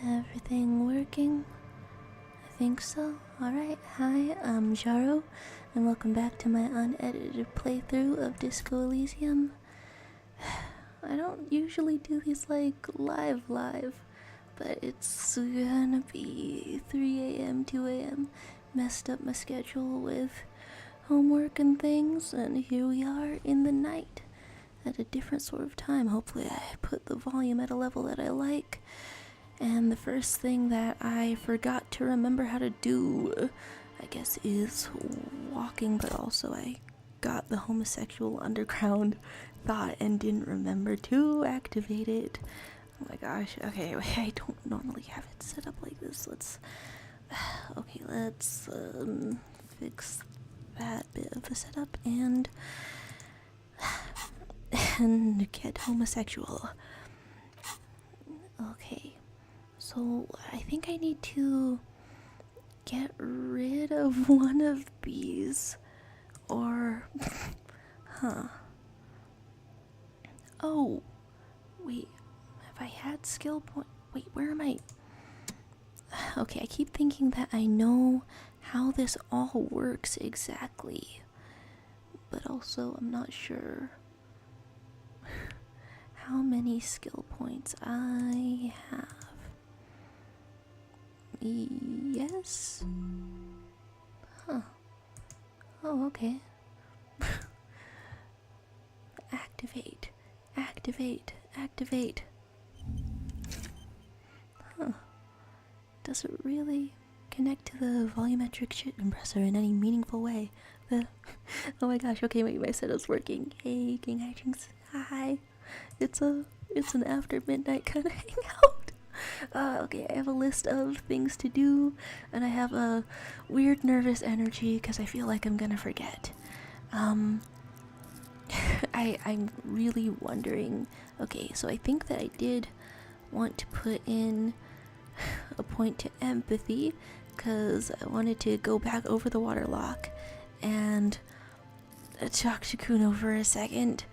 Everything working? I think so. Alright, hi, I'm Jaro, and welcome back to my unedited playthrough of Disco Elysium. I don't usually do these like live, but it's gonna be 3 a.m., 2 a.m. Messed up my schedule with homework and things, and here we are in the night at a different sort of time. Hopefully I put the volume at a level that I like. And the first thing that I forgot to remember how to do, I guess, is walking, but also I got the homosexual underground thought and didn't remember to activate it. Oh my gosh, okay, I don't normally have it set up like this. Let's fix that bit of the setup and get homosexual. Okay. So, I think I need to get rid of one of these, or, Oh, wait, have I had skill point? Wait, where am I? Okay, I keep thinking that I know how this all works exactly, but also I'm not sure how many skill points I have. Yes? Huh. Oh, okay. Activate. Huh. Does it really connect to the volumetric shit compressor in any meaningful way? Oh my gosh, okay, wait, my setup's working. Hey, King Hijinks. Hi. It's an after midnight kind of hangout. Okay, I have a list of things to do, and I have a weird nervous energy because I feel like I'm gonna forget. I'm really wondering. Okay, so I think that I did want to put in a point to empathy because I wanted to go back over the water lock and talk to Kuno for a second,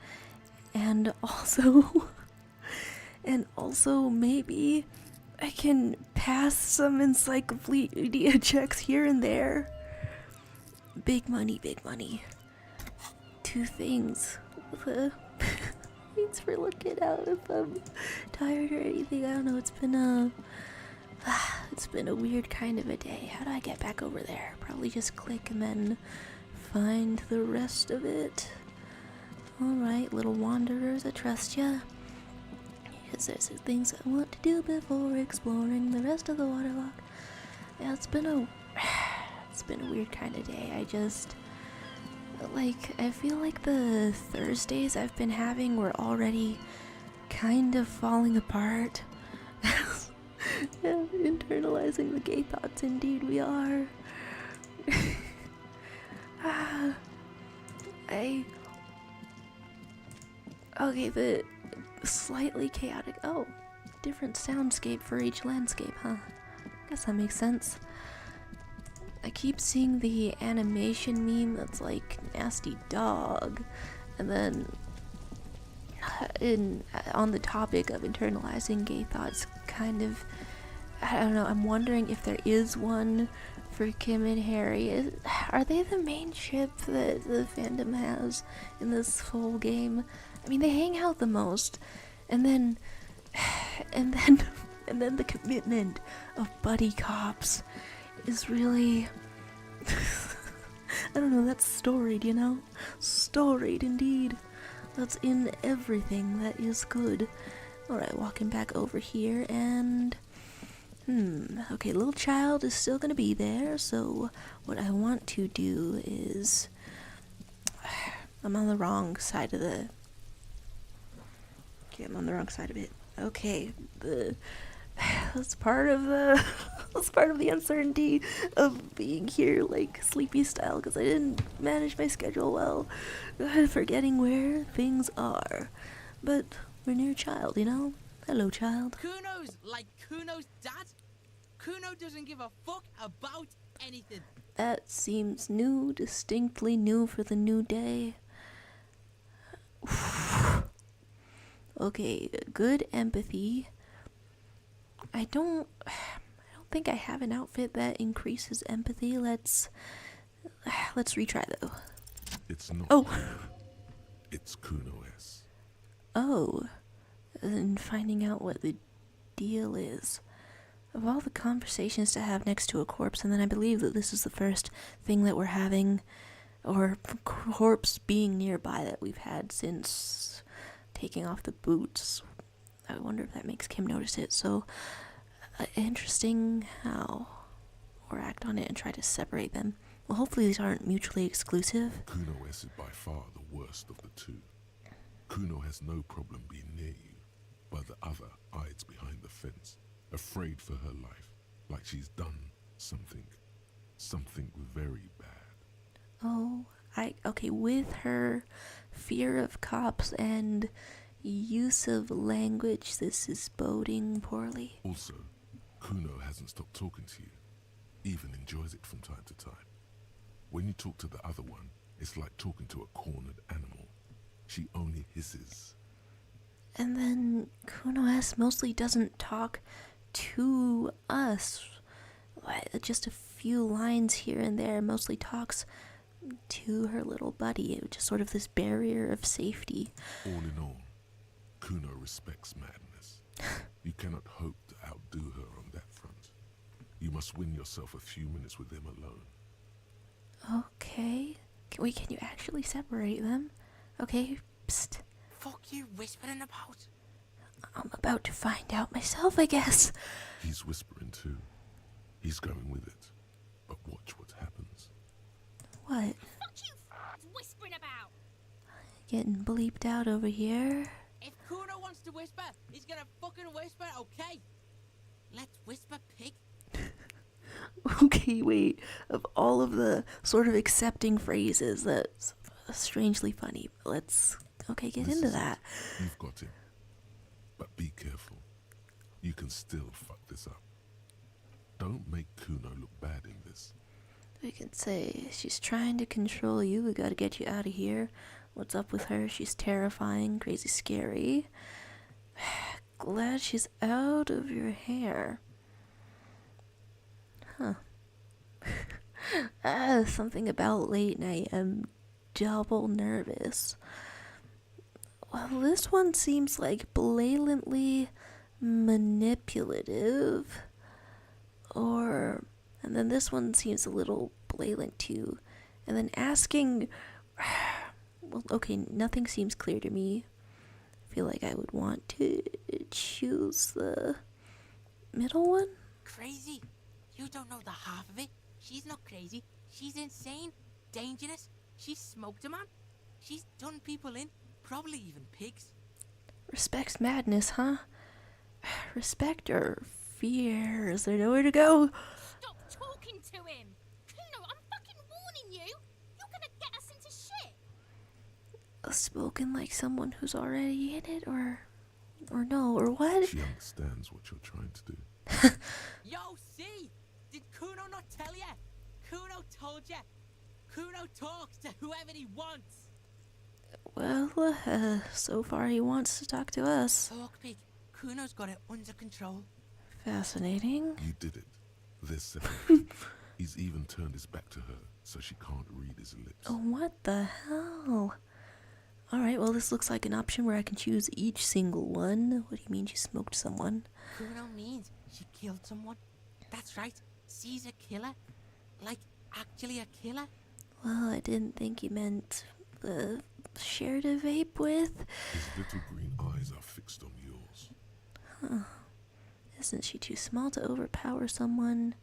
and also maybe I can pass some encyclopedia checks here and there. Big money. 2 things. Thanks for looking out if I'm tired or anything. I don't know, it's been a weird kind of a day. How do I get back over there? Probably just click and then find the rest of it. Alright, little wanderers, I trust ya. Because there's things I want to do before exploring the rest of the waterlock. Yeah, it's been a weird kind of day. I feel like the Thursdays I've been having were already kind of falling apart. Yeah, internalizing the gay thoughts, indeed we are. Okay, the slightly chaotic, different soundscape for each landscape, huh? Guess that makes sense. I keep seeing the animation meme that's like nasty dog, and then on the topic of internalizing gay thoughts, kind of, I don't know, I'm wondering if there is one for Kim and Harry. Are they the main ship that the fandom has in this whole game? I mean, they hang out the most, and then the commitment of buddy cops is really I don't know, that's storied, you know? Storied indeed. That's in everything that is good. Alright, walking back over here, and okay, little child is still gonna be there, so what I want to do is I'm on the wrong side of it. Okay, that's part of the uncertainty of being here, like sleepy style, because I didn't manage my schedule well, forgetting where things are. But we're near child, you know? Hello, child. Kuno's dad? Kuno doesn't give a fuck about anything. That seems new, distinctly new for the new day. Okay, good empathy. I don't think I have an outfit that increases empathy. Let's retry though. It's not. Oh. Kuno. It's Kuno S. Oh, and finding out what the deal is. Of all the conversations to have next to a corpse, and then I believe that this is the first thing that we're having, or corpse being nearby that we've had since taking off the boots. I wonder if that makes Kim notice it. So, interesting how, or act on it and try to separate them. Well, hopefully these aren't mutually exclusive. Kuno S is by far the worst of the two. Kuno has no problem being near you, but the other hides behind the fence, afraid for her life, like she's done something very bad. Oh, okay, with her fear of cops and use of language, this is boding poorly. Also, Kuno hasn't stopped talking to you, even enjoys it from time to time. When you talk to the other one, it's like talking to a cornered animal. She only hisses. And then Kuno S mostly doesn't talk to us. Just a few lines here and there, mostly talks to her little buddy. Just sort of this barrier of safety. All in all, Kuno respects madness. You cannot hope to outdo her on that front. You must win yourself a few minutes with him alone. Okay. Can you actually separate them? Okay, psst. Fuck you whispering about? I'm about to find out myself, I guess. He's whispering too. He's going with it. But watch what happens. What? Fuck you whispering about? Getting bleeped out over here. If Kuno wants to whisper, he's gonna fucking whisper, okay? Let's whisper, pig. Okay, wait. Of all of the sort of accepting phrases, that's strangely funny. Let's, get into that. You've got him. But be careful. You can still fuck this up. Don't make Kuno look bad in this. We can say, she's trying to control you, we gotta get you out of here. What's up with her? She's terrifying, crazy scary. Glad she's out of your hair. Huh. Something about late night. I'm double nervous. Well, this one seems like blatantly manipulative. And then this one seems a little blatant too. And then asking, well, okay, nothing seems clear to me. I feel like I would want to choose the middle one. Crazy? You don't know the half of it. She's not crazy. She's insane, dangerous. She's smoked a man. She's done people in, probably even pigs. Respects madness, huh? Respect or fear? Is there nowhere to go? Stop talking to him! Kuno, I'm fucking warning you! You're gonna get us into shit! Spoken like someone who's already in it, or no, or what? She understands what you're trying to do. Yo, see? Did Kuno not tell ya? Kuno told ya. Kuno talks to whoever he wants. Well, so far he wants to talk to us. Talk, pig. Kuno's got it under control. Fascinating. You did it. They're separated. He's even turned his back to her, so she can't read his lips. What the hell? Alright, well this looks like an option where I can choose each single one. What do you mean she smoked someone? Kuno means she killed someone. That's right. She's a killer. Like, actually a killer. Well, I didn't think you meant share to vape with. His little green eyes are fixed on yours. Isn't she too small to overpower someone?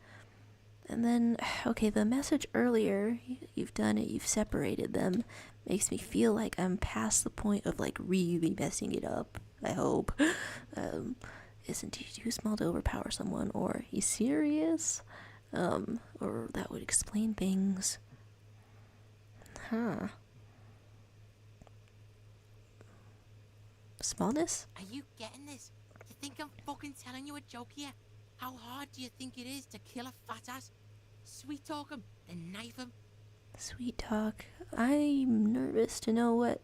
And then, okay, the message earlier, you've done it, you've separated them, makes me feel like I'm past the point of like really messing it up, I hope. Isn't he too small to overpower someone, or he's serious? Or that would explain things. Huh. Smallness? Are you getting this? You think I'm fucking telling you a joke here? How hard do you think it is to kill a fat ass? Sweet talk him, then knife him. Sweet talk. I'm nervous to know what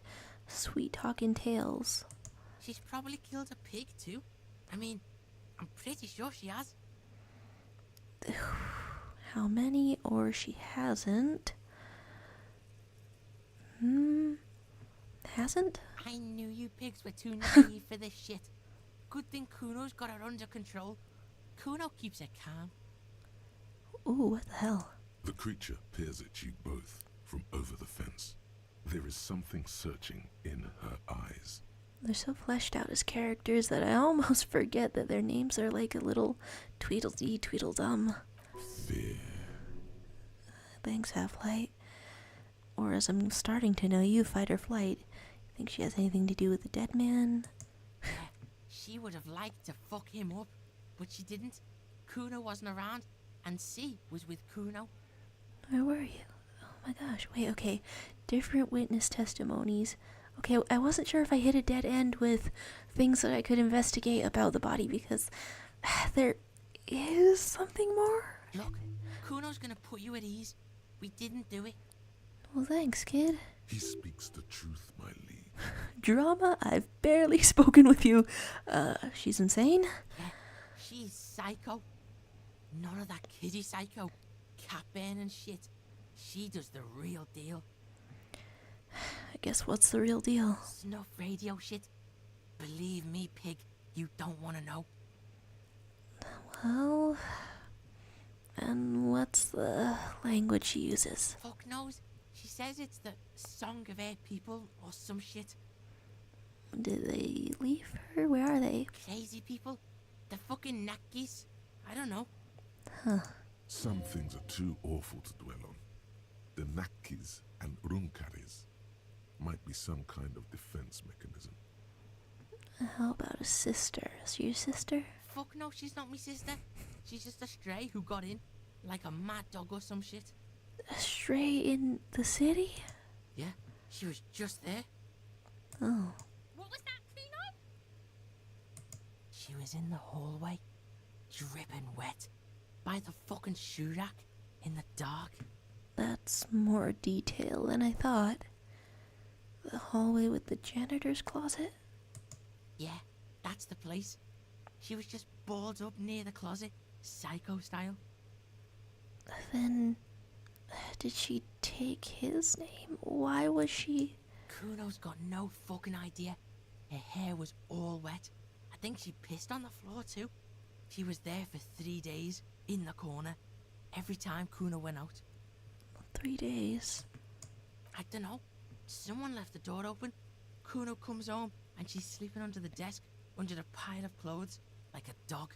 sweet talk entails. She's probably killed a pig too. I mean, I'm pretty sure she has. How many or she hasn't? Hasn't? I knew you pigs were too naive for this shit. Good thing Kuno's got her under control. Kuno keeps her calm. Ooh, what the hell? The creature peers at you both from over the fence. There is something searching in her eyes. They're so fleshed out as characters that I almost forget that their names are like a little Tweedledee Tweedledum. Fear. Thanks, Half-Light. Or as I'm starting to know you, Fight or Flight. You think she has anything to do with the dead man? Yeah, she would have liked to fuck him up, but she didn't. Kuno wasn't around, and C was with Kuno. Where were you? Oh my gosh, wait, okay. Different witness testimonies. Okay, I wasn't sure if I hit a dead end with things that I could investigate about the body because there is something more. Look, Kuno's gonna put you at ease. We didn't do it. Well, thanks, kid. He speaks the truth, my liege. Drama, I've barely spoken with you. She's insane? Yeah, she's psycho. None of that kiddie psycho. Cat burning shit. She does the real deal. I guess what's the real deal? Snuff radio shit. Believe me, pig, you don't want to know. Well, and what's the language she uses? Fuck knows. She says it's the song of her people or some shit. Did they leave her? Where are they? Crazy people. The fucking nakis. I don't know. Huh. Some things are too awful to dwell on. The nakis and runkaris might be some kind of defense mechanism. How about a sister? Is she your sister? Fuck no, she's not my sister. She's just a stray who got in. Like a mad dog or some shit. A stray in the city? Yeah, she was just there. Oh. What was that, Kuno? She was in the hallway, dripping wet, by the fucking shoe rack, in the dark. That's more detail than I thought. The hallway with the janitor's closet? Yeah, that's the place. She was just balled up near the closet, psycho style. Then, did she take his name? Why was she... Kuno's got no fucking idea. Her hair was all wet. I think she pissed on the floor too. She was there for 3 days, in the corner, every time Kuno went out. 3 days? I don't know. Someone left the door open. Kuno comes home and she's sleeping under the desk, under the pile of clothes, like a dog.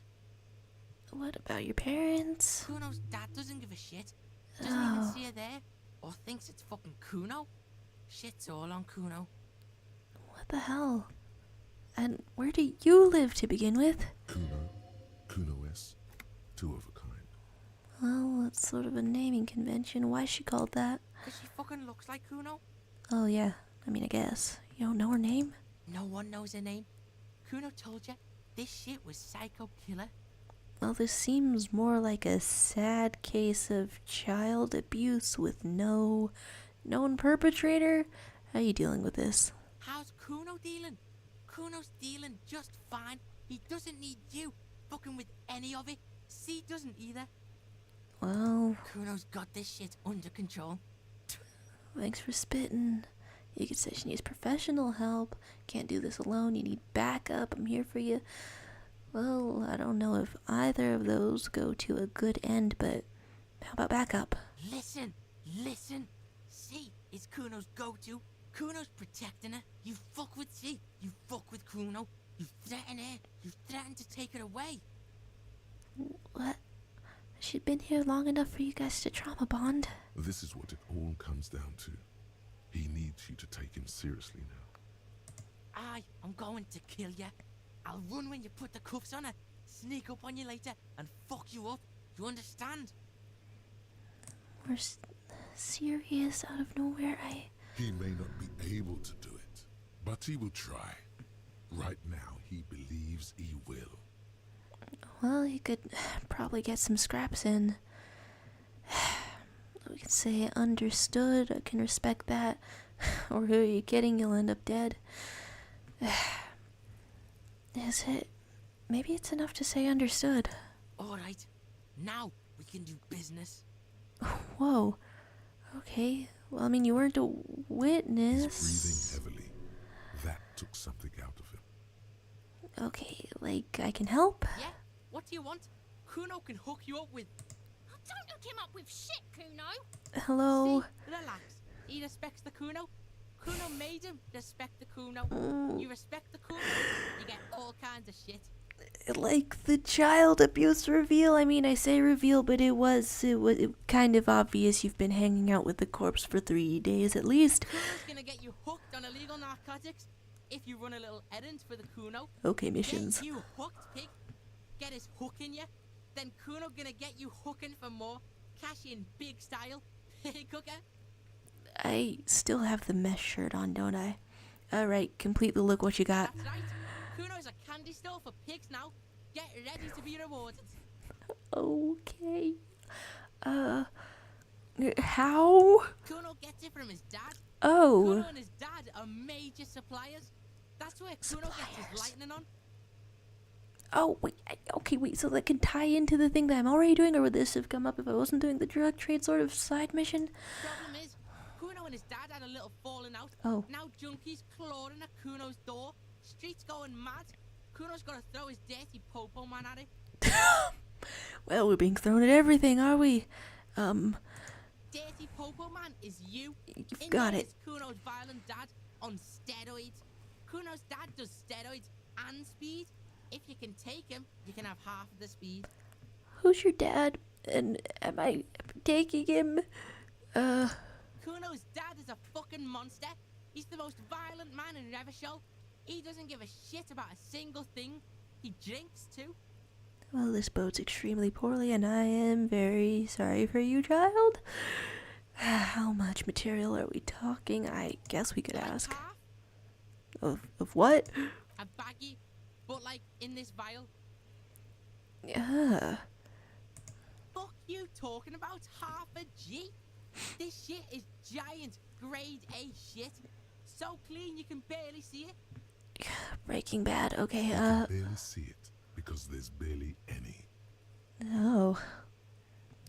What about your parents? Kuno's dad doesn't give a shit. Doesn't even see her there, or thinks it's fucking Kuno. Shit's all on Kuno. What the hell? And where do you live to begin with? Kuno S. Two of a kind. Well, it's sort of a naming convention. Why's she called that? Cause she fucking looks like Kuno. Oh yeah, I mean I guess. You don't know her name? No one knows her name. Kuno told you, this shit was psycho killer. Well, this seems more like a sad case of child abuse with no known perpetrator. How are you dealing with this? How's Kuno dealing? Kuno's dealing just fine. He doesn't need you fucking with any of it. C doesn't either. Well, Kuno's got this shit under control. thanks for spitting. You could say she needs professional help. Can't do this alone. You need backup. I'm here for you. Well, I don't know if either of those go to a good end, but how about backup? Listen. C is Kuno's go-to. Kuno's protecting her. You fuck with C. You fuck with Kuno. You threaten her. You threaten to take her away. What? She'd been here long enough for you guys to trauma bond. This is what it all comes down to. He needs you to take him seriously now. I'm going to kill you. I'll run when you put the cuffs on her, sneak up on you later, and fuck you up. You understand? We're serious out of nowhere. He may not be able to do it, but he will try. Right now, he believes he will. Well, you could probably get some scraps in. We could say understood. I can respect that. Or who are you kidding? You'll end up dead. Is it maybe it's enough to say understood. Alright, now we can do business. Whoa. Okay. Well, I mean, you weren't a He's witness. breathing heavily. That took something out of him. Okay, like, I can help? Yeah? What do you want? Kuno can hook you up with... Oh, don't hook him up with shit, Kuno. Hello? See? Relax. He respects the Kuno. Kuno made him respect the Kuno. You respect the Kuno, you get all kinds of shit. Like the child abuse reveal. I mean, I say reveal, but it was kind of obvious you've been hanging out with the corpse for 3 days at least. Kuno's gonna get you hooked on illegal narcotics if you run a little errand for the Kuno. Okay, missions. Get you hooked, pig. Get his hook in you. Then Kuno gonna get you hooking for more. Cash in big style. Pig hooker. I still have the mesh shirt on, don't I? Alright, complete the look what you got. That's right. Kuno's a candy store for pigs now. Get ready to be rewarded. Okay. How? Kuno gets it from his dad. Oh. Kuno and his dad are major suppliers. That's where Kuno gets his Suppliers. lightning on. Oh, wait. Okay, wait. So that can tie into the thing that I'm already doing, or would this have come up if I wasn't doing the drug trade sort of side mission? Problem is, Kuno and his dad had a little falling out. Oh. Now junkies clawing at Kuno's door. Streets going mad. Kuno's got to throw his dirty popo man at it. Well, we're being thrown at everything, are we? Dirty popo man is you. You've got it. Is Kuno's violent dad on steroids. Kuno's dad does steroids and speed. If you can take him, you can have half of the speed. Who's your dad? And am I taking him? Kuno's dad is a fucking monster. He's the most violent man in Revachol. He doesn't give a shit about a single thing. He drinks too. Well, this bodes extremely poorly, and I am very sorry for you, child. How much material are we talking? I guess we could Like ask. half, Of what? a baggie, but like in this vial. Yeah. Fuck you talking about half a G? This shit is giant grade A shit. So clean you can barely see it. Breaking Bad. Okay, You can barely see it because there's barely any. Oh.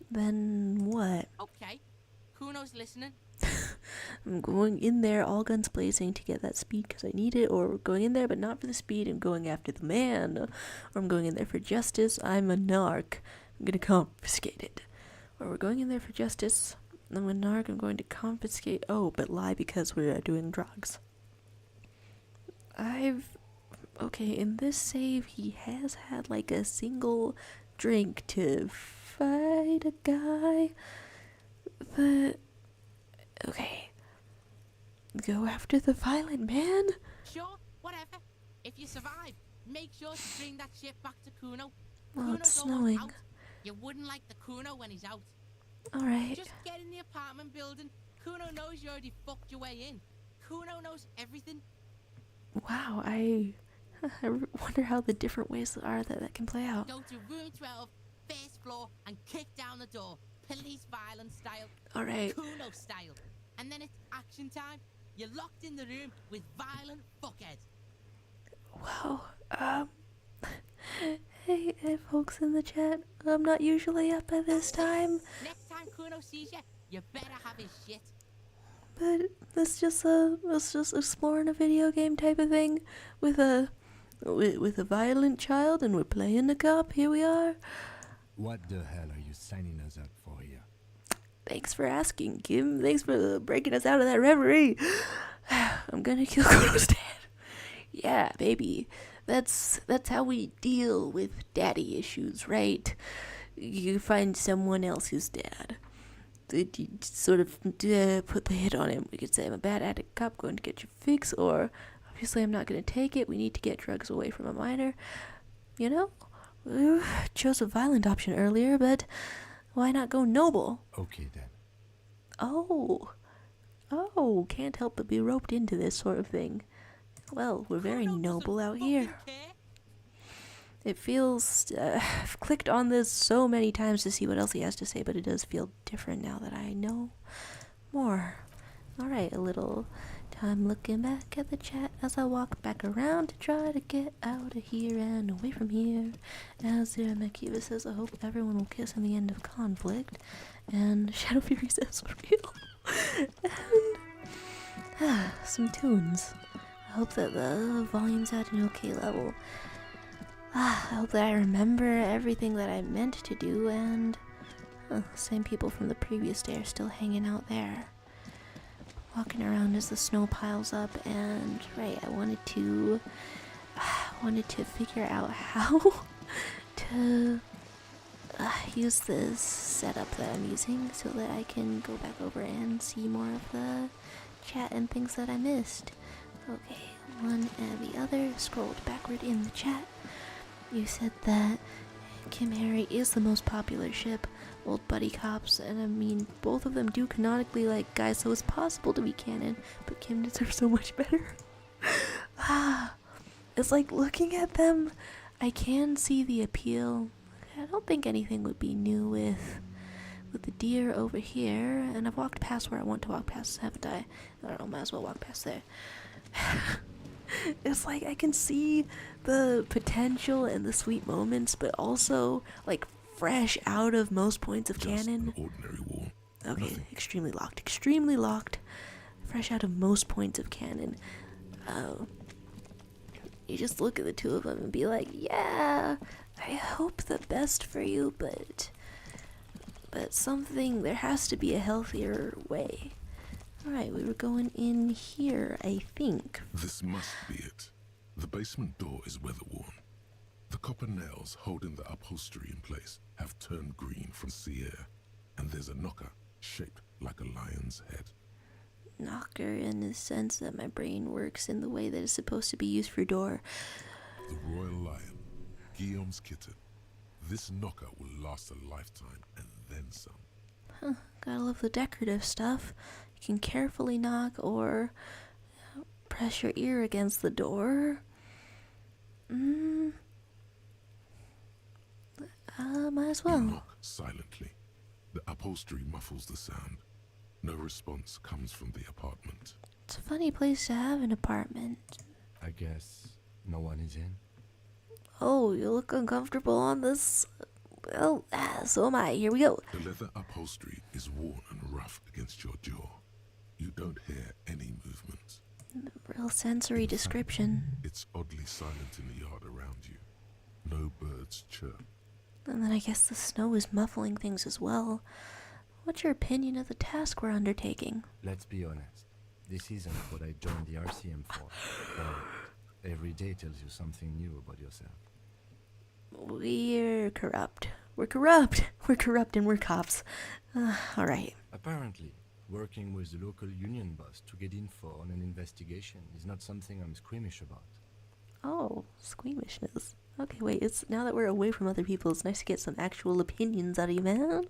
Then what? Okay, Kuno's listening. I'm going in there all guns blazing to get that speed because I need it, or going in there but not for the speed and going after the man, or I'm going in there for justice. I'm a narc. I'm gonna confiscate it. Or we're going in there for justice. I'm a narc. I'm going to confiscate. Oh, but lie because we're doing drugs. Okay, in this save, he has had like a single drink to fight a guy. But, okay. Go after the violent man? Sure, whatever. If you survive, make sure to bring that shit back to Kuno. Oh, it's Kuno's almost snowing. out. You wouldn't like the Kuno when he's out. Alright. Just get in the apartment building. Kuno knows you already fucked your way in. Kuno knows everything. Wow, I wonder how the different ways are that can play out. Go to room 12, first floor, and kick down the door. Police violence style. Alright. Kuno style. And then it's action time. You're locked in the room with violent fuckhead. Wow, hey folks in the chat. I'm not usually up at this time, Next time Kuno sees you, you better have his shit. but it's just exploring a video game type of thing with a violent child, and we're playing the cop. Here we are. What the hell are you signing us up for here? Thanks for asking, Kim. Thanks for breaking us out of that reverie. I'm gonna kill Kuno's dad. Yeah, baby. That's how we deal with daddy issues, right? You find someone else's dad. You sort of put the hit on him. We could say, I'm a bad addict cop going to get your fix, or obviously I'm not going to take it. We need to get drugs away from a minor. You know? Chose a violent option earlier, but why not go noble? Okay then. Oh, can't help but be roped into this sort of thing. Well, we're very Kuno noble doesn't out here. fucking care. It feels, I've clicked on this so many times to see what else he has to say, but it does feel different now that I know more. Alright, a little I'm looking back at the chat as I walk back around to try to get out of here and away from here. As Makiva says, I hope everyone will kiss in the end of conflict. And Shadow Fury says, real. And some tunes. I hope that the volume's at an okay level. I hope that I remember everything that I meant to do, and same people from the previous day are still hanging out there. Walking around as the snow piles up, and right, I wanted to figure out how to use this setup that I'm using so that I can go back over and see more of the chat and things that I missed. Okay, one and the other, scrolled backward in the chat. You said that Kim Harry is the most popular ship, old buddy cops, and I mean, both of them do canonically like guys, so it's possible to be canon, but Kim deserves so much better. It's like looking at them, I can see the appeal. I don't think anything would be new with the deer over here, and I've walked past where I want to walk past, haven't I? I don't know, might as well walk past there. It's like I can see the potential and the sweet moments, but also like fresh out of most points of Just canon. an ordinary wall. Okay, Nothing. extremely locked. Fresh out of most points of canon. You just look at the two of them and be like, yeah, I hope the best for you, but there has to be a healthier way. Alright, we were going in here, I think. This must be it. The basement door is weather-worn. The copper nails holding the upholstery in place have turned green from sea air, and there's a knocker shaped like a lion's head. Knocker in the sense that my brain works in the way that it's supposed to be used for door. The royal lion, Guillaume's kitten. This knocker will last a lifetime and then some. Huh, gotta love the decorative stuff. You can carefully knock or press your ear against the door. Might as well. You knock silently. The upholstery muffles the sound. No response comes from the apartment. It's a funny place to have an apartment. I guess no one is in. Oh, you look uncomfortable on this. Well, so am I. Here we go. The leather upholstery is worn and rough against your jaw. You don't hear any movement. Real sensory description. It's oddly silent in the yard around you. No birds chirp. And then I guess the snow is muffling things as well. What's your opinion of the task we're undertaking? Let's be honest. This isn't what I joined the RCM for. Every day tells you something new about yourself. We're corrupt. We're corrupt. We're corrupt and we're cops. Alright. Apparently, working with the local union boss to get info on an investigation is not something I'm squeamish about. Oh, squeamishness. Okay, wait, it's now that we're away from other people, it's nice to get some actual opinions out of you, man.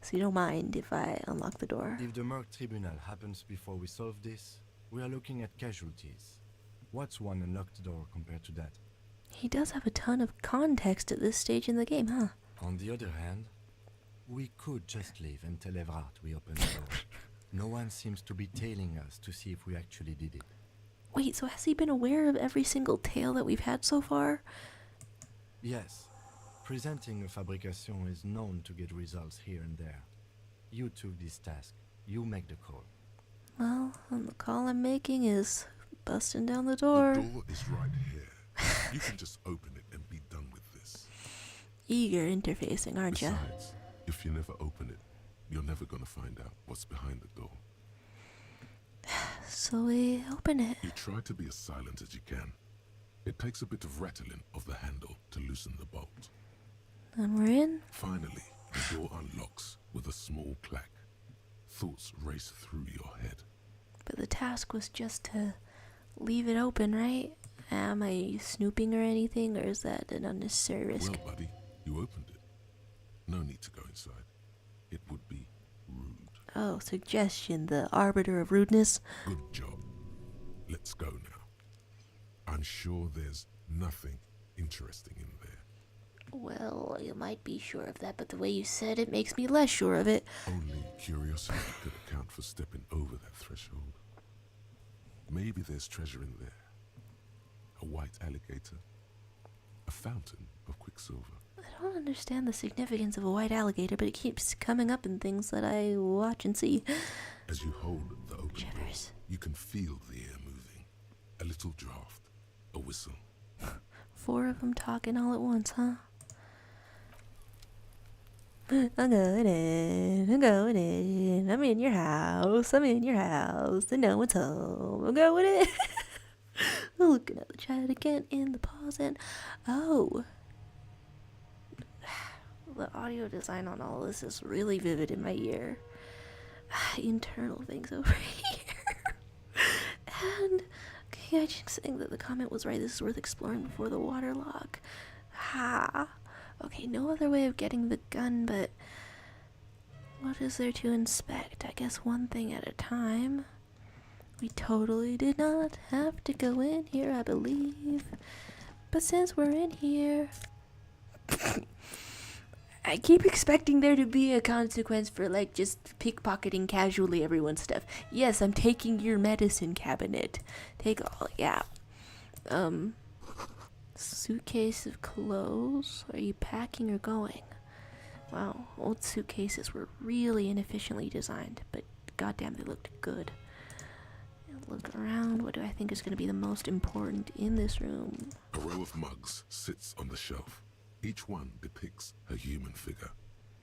So you don't mind if I unlock the door? If the Merc Tribunal happens before we solve this, we are looking at casualties. What's one unlocked door compared to that? He does have a ton of context at this stage in the game, huh? On the other hand, we could just leave and tell Evrard we opened the door. No one seems to be tailing us to see if we actually did it. Wait, so has he been aware of every single tale that we've had so far? Yes. Presenting a fabrication is known to get results here and there. You took this task. You make the call. Well, and the call I'm making is busting down the The door. door is right here. You can just open it and be done with this. Eager interfacing, aren't ya? Besides, if you never open it, you're never gonna find out what's behind the door. So we open it. You try to be as silent as you can. It takes a bit of rattling of the handle to loosen the bolt. And we're in. Finally, the door unlocks with a small clack. Thoughts race through your head. But the task was just to leave it open, right? Am I snooping or anything, or is that an unnecessary risk? Well, buddy, you opened it. No need to go inside. It would be rude. Oh, suggestion, the arbiter of rudeness. Good job. Let's go now. I'm sure there's nothing interesting in there. Well, you might be sure of that, but the way you said it makes me less sure of it. Only curiosity could account for stepping over that threshold. Maybe there's treasure in there. A white alligator. A fountain of quicksilver. I don't understand the significance of a white alligator, but it keeps coming up in things that I watch and see. As you hold the open door, Shivers. you can feel the air moving. A little draft. A whistle. 4 of them talking all at once, huh? I'm going in, I'm going in, I'm in your house, I'm in your house, and no one's home, I'm going in. Looking at the chat again in the pause and, oh. The audio design on all this is really vivid in my ear. Internal things over here. And okay, I just saying that the comment was right. This is worth exploring before the waterlock. Ha. Okay, no other way of getting the gun, but what is there to inspect? I guess one thing at a time. We totally did not have to go in here, I believe. But since we're in here, I keep expecting there to be a consequence for, like, just pickpocketing casually everyone's stuff. Yes, I'm taking your medicine cabinet. Take all, yeah. Suitcase of clothes. Are you packing or going? Wow, old suitcases were really inefficiently designed, but goddamn, they looked good. Look around. What do I think is going to be the most important in this room? A row of mugs sits on the shelf. Each one depicts a human figure.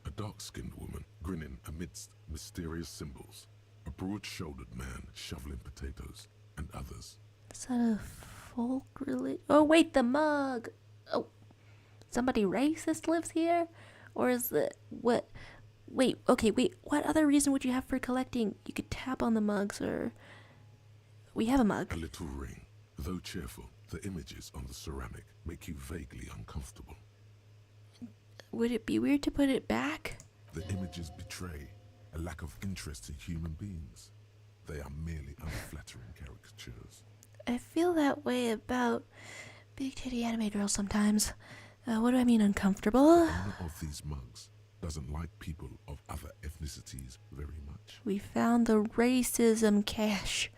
A dark-skinned woman grinning amidst mysterious symbols. A broad-shouldered man shoveling potatoes, and others. Is that a folk religion? Oh, wait, the mug! Oh, somebody racist lives here? Or is the... what? Wait, okay, wait. What other reason would you have for collecting? You could tap on the mugs, or... We have a mug. A little ring. Though cheerful, the images on the ceramic make you vaguely uncomfortable. Would it be weird to put it back? The images betray a lack of interest in human beings. They are merely unflattering caricatures. I feel that way about big titty anime girls sometimes. What do I mean uncomfortable? The owner of these mugs doesn't like people of other ethnicities very much. We found the racism cache.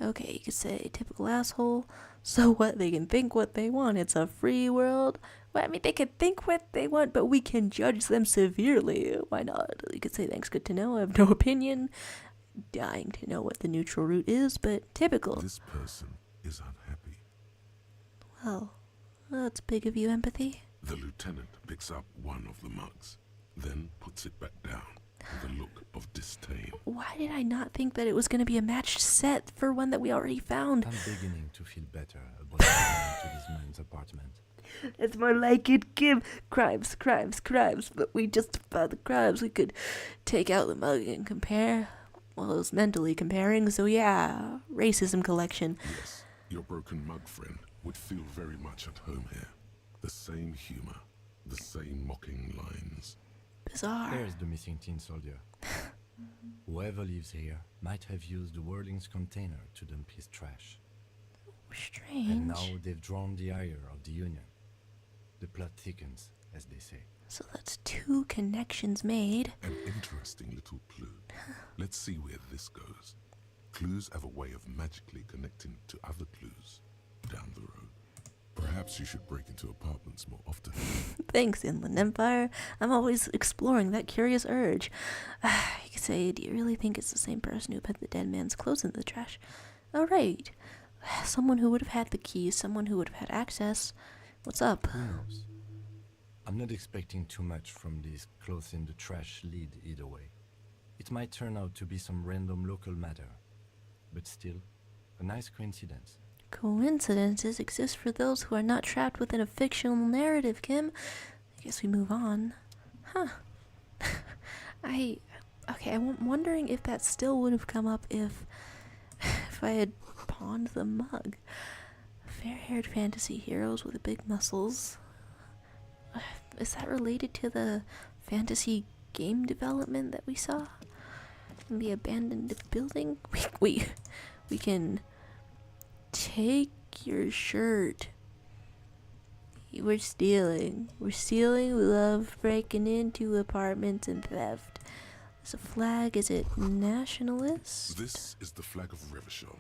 Okay, you could say typical asshole. So what? They can think what they want. It's a free world. Well, I mean, they can think what they want, but we can judge them severely. Why not? You could say, thanks, good to know. I have no opinion. Dying to know what the neutral route is, but typical. This person is unhappy. Well, that's big of you, empathy. The lieutenant picks up one of the mugs, then puts it back down with a look of disdain. Why did I not think that it was going to be a matched set for one that we already found? I'm beginning to feel better about going to this man's apartment. It's more like it, Kim. Crimes. But we justified the crimes. We could take out the mug and compare. Well, it was mentally comparing, so yeah. Racism collection. Yes, your broken mug friend would feel very much at home here. The same humor, the same mocking lines. Bizarre. There's the missing tin soldier. Whoever lives here might have used the Whirling's container to dump his trash. Strange. And now they've drawn the ire of the Union. The plot thickens, as they say. So that's 2 connections made. An interesting little clue. Let's see where this goes. Clues have a way of magically connecting to other clues down the road. Perhaps you should break into apartments more often. Thanks, Inland Empire. I'm always exploring that curious urge. You could say, do you really think it's the same person who put the dead man's clothes in the trash? Oh, right. Someone who would have had the keys, someone who would have had access. What's up? Who knows? I'm not expecting too much from this clothes in the trash lead either way. It might turn out to be some random local matter, but still, a nice coincidence. Coincidences exist for those who are not trapped within a fictional narrative, Kim. I guess we move on. Huh. I'm wondering if that still would have come up if I had pawned the mug. Fair-haired fantasy heroes with big muscles. Is that related to the fantasy game development that we saw? In the abandoned building? We can take your shirt. We're stealing. We love breaking into apartments and theft. There's a flag. Is it nationalist? This is the flag of Revachol.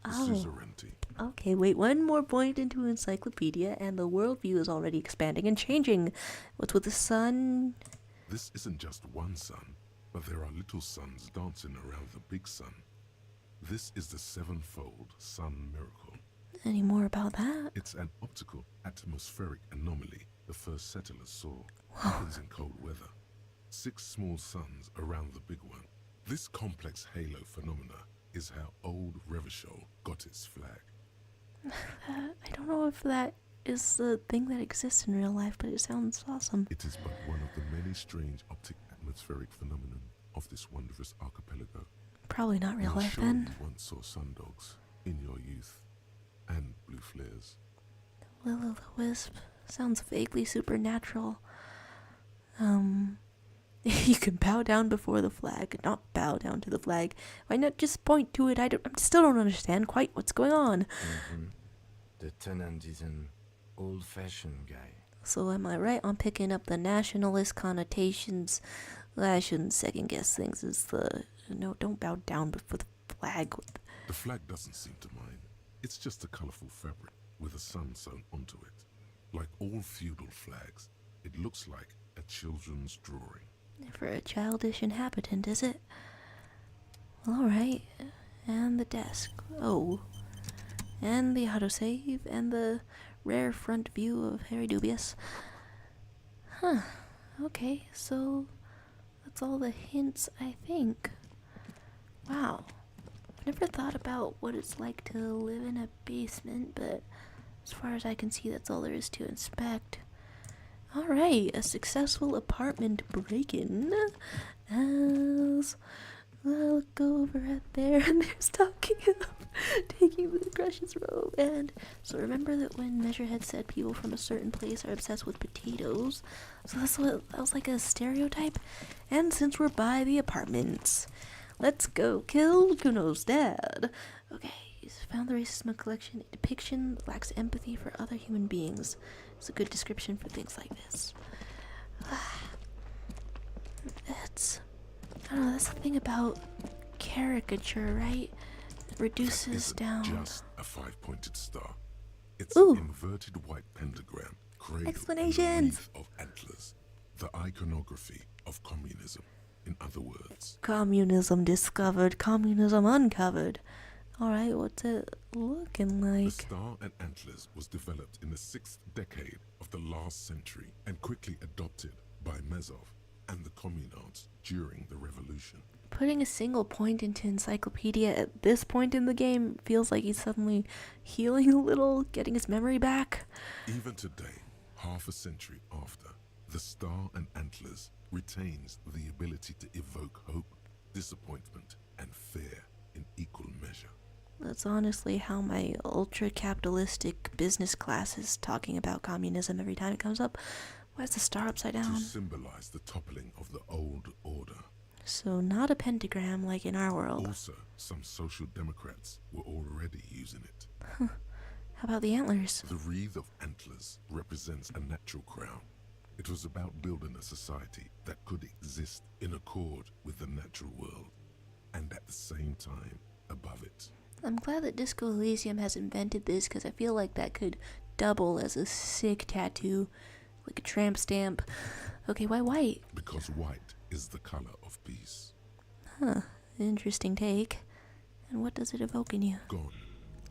the Oh. suzerainty. Okay, wait, one more point into encyclopedia, and the worldview is already expanding and changing. What's with the sun? This isn't just one sun, but there are little suns dancing around the big sun. This is the sevenfold sun miracle. Any more about that? It's an optical atmospheric anomaly the first settlers saw. Happens in cold weather. 6 small suns around the big one. This complex halo phenomena is how old Revachol got its flag. I don't know if that is the thing that exists in real life, but it sounds awesome. It is but one of the many strange optic atmospheric phenomena of this wondrous archipelago. Probably not real I'm life sure then. you once saw sundogs in your youth, and blue flares. Will-o'-the-wisp sounds vaguely supernatural. You can bow down before the flag, not bow down to the flag. Why not just point to it? I still don't understand quite what's going on. The tenant is an old-fashioned guy. So am I right on picking up the nationalist connotations? I shouldn't second guess things. It's the no, don't bow down before the flag. The flag doesn't seem to mind. It's just a colourful fabric with a sun sewn onto it. Like all feudal flags, it looks like a children's drawing. For a childish inhabitant, is it? Well, alright. And the desk. Oh. And the autosave. And the rare front view of Harry Dubious. Huh. Okay, so that's all the hints, I think. Wow. I've never thought about what it's like to live in a basement, but as far as I can see, that's all there is to inspect. Alright, a successful apartment break-in. As I'll go over right there, and they're stalking him, taking the crush's robe. And so remember that when Measurehead said people from a certain place are obsessed with potatoes, so that was like a stereotype. And since we're by the apartments, let's go kill Kuno's dad. Okay, he's found the racist smug collection. A depiction that lacks empathy for other human beings. It's a good description for things like this. I don't know, that's the thing about caricature, right? It reduces down. Just a 5-pointed star. It's Ooh. an inverted white pentagram cradled in a Explanations. wreath of antlers. The iconography of communism, in other words. Communism discovered, communism uncovered. Alright, what's it looking The like? star and antlers was developed in the 6th decade of the last century and quickly adopted by Mazov and the communards during the revolution. Putting a single point into encyclopedia at this point in the game feels like he's suddenly healing a little, getting his memory back. Even today, half a century after, the star and antlers retains the ability to evoke hope, disappointment, and fear in equal measure. That's honestly how my ultra-capitalistic business class is talking about communism every time it comes up. Why is the star upside To down? symbolize the toppling of the old order. So not a pentagram like in our world. Also, some social democrats were already using it. How about the antlers? The wreath of antlers represents a natural crown. It was about building a society that could exist in accord with the natural world, and at the same time, above it. I'm glad that Disco Elysium has invented this, because I feel like that could double as a sick tattoo, like a tramp stamp. Okay, why white? Because white is the color of peace. Huh, interesting take. And what does it evoke in you? Gone.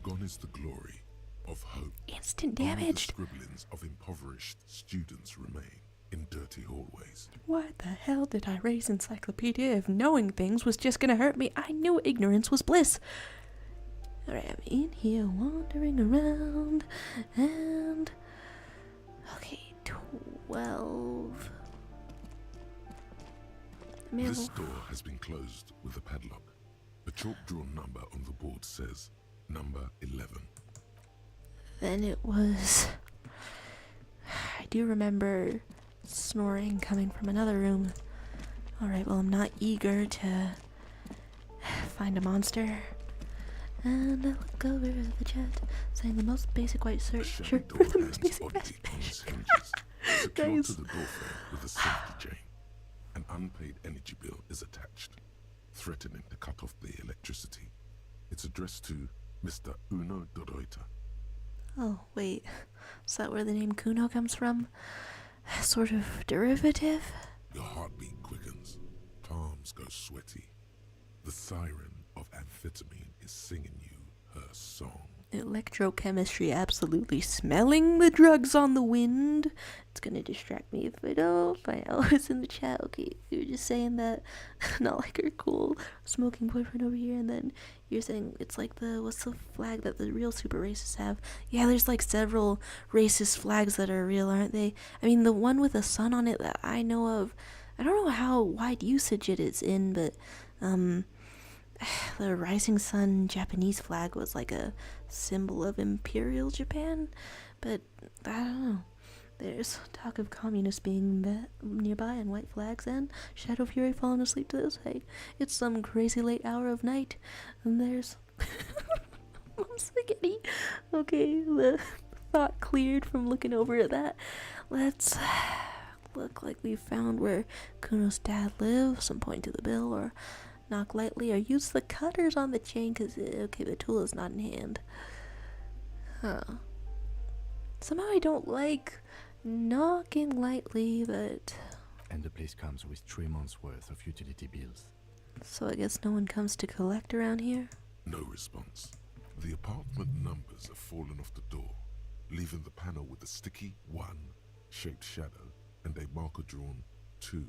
Gone is the glory of hope. Instant Only the damaged. scribblings of impoverished students remain in dirty hallways. Why the hell did I raise encyclopedia if knowing things was just gonna hurt me? I knew ignorance was bliss. Alright, I'm in here wandering around, and... Okay, 12... This door has been closed with a padlock. A chalk-drawn number on the board says, number 11. Then it was... I do remember snoring coming from another room. Alright, well, I'm not eager to find a monster. And I look over at the chat, saying the most basic white The shirt shabby for door the most hangs basic oddly on fashion. its hinges, secured Nice. to the door frame with a safety chain. An unpaid energy bill is attached, threatening to cut off the electricity. It's addressed to Mr. Uno Doroita. Oh, wait. Is that where the name Kuno comes from? Sort of derivative? Your heartbeat quickens, palms go sweaty. The siren of amphetamine is singing you her song. Electrochemistry absolutely smelling the drugs on the wind. It's gonna distract me if I don't find out what's in the chat. Okay, you're just saying that, not like our cool smoking boyfriend over here, and then you're saying it's like what's the flag that the real super racists have? Yeah, there's like several racist flags that are real, aren't they? I mean, the one with the sun on it that I know of, I don't know how wide usage it is in, but the rising sun Japanese flag was like a symbol of imperial Japan, but I don't know. There's talk of communists being nearby and white flags and Shadow Fury falling asleep to this. Hey, it's some crazy late hour of night, and there's Mom Spaghetti. Okay, the thought cleared from looking over at that. Let's look like we found where Kuno's dad lives. Some point to the bill, or knock lightly, or use the cutters on the chain, because, okay, the tool is not in hand. Huh. Somehow I don't like knocking lightly, but... And the place comes with 3 months' worth of utility bills. So I guess no one comes to collect around here? No response. The apartment numbers have fallen off the door, leaving the panel with a sticky 1 shaped shadow and a marker drawn 2.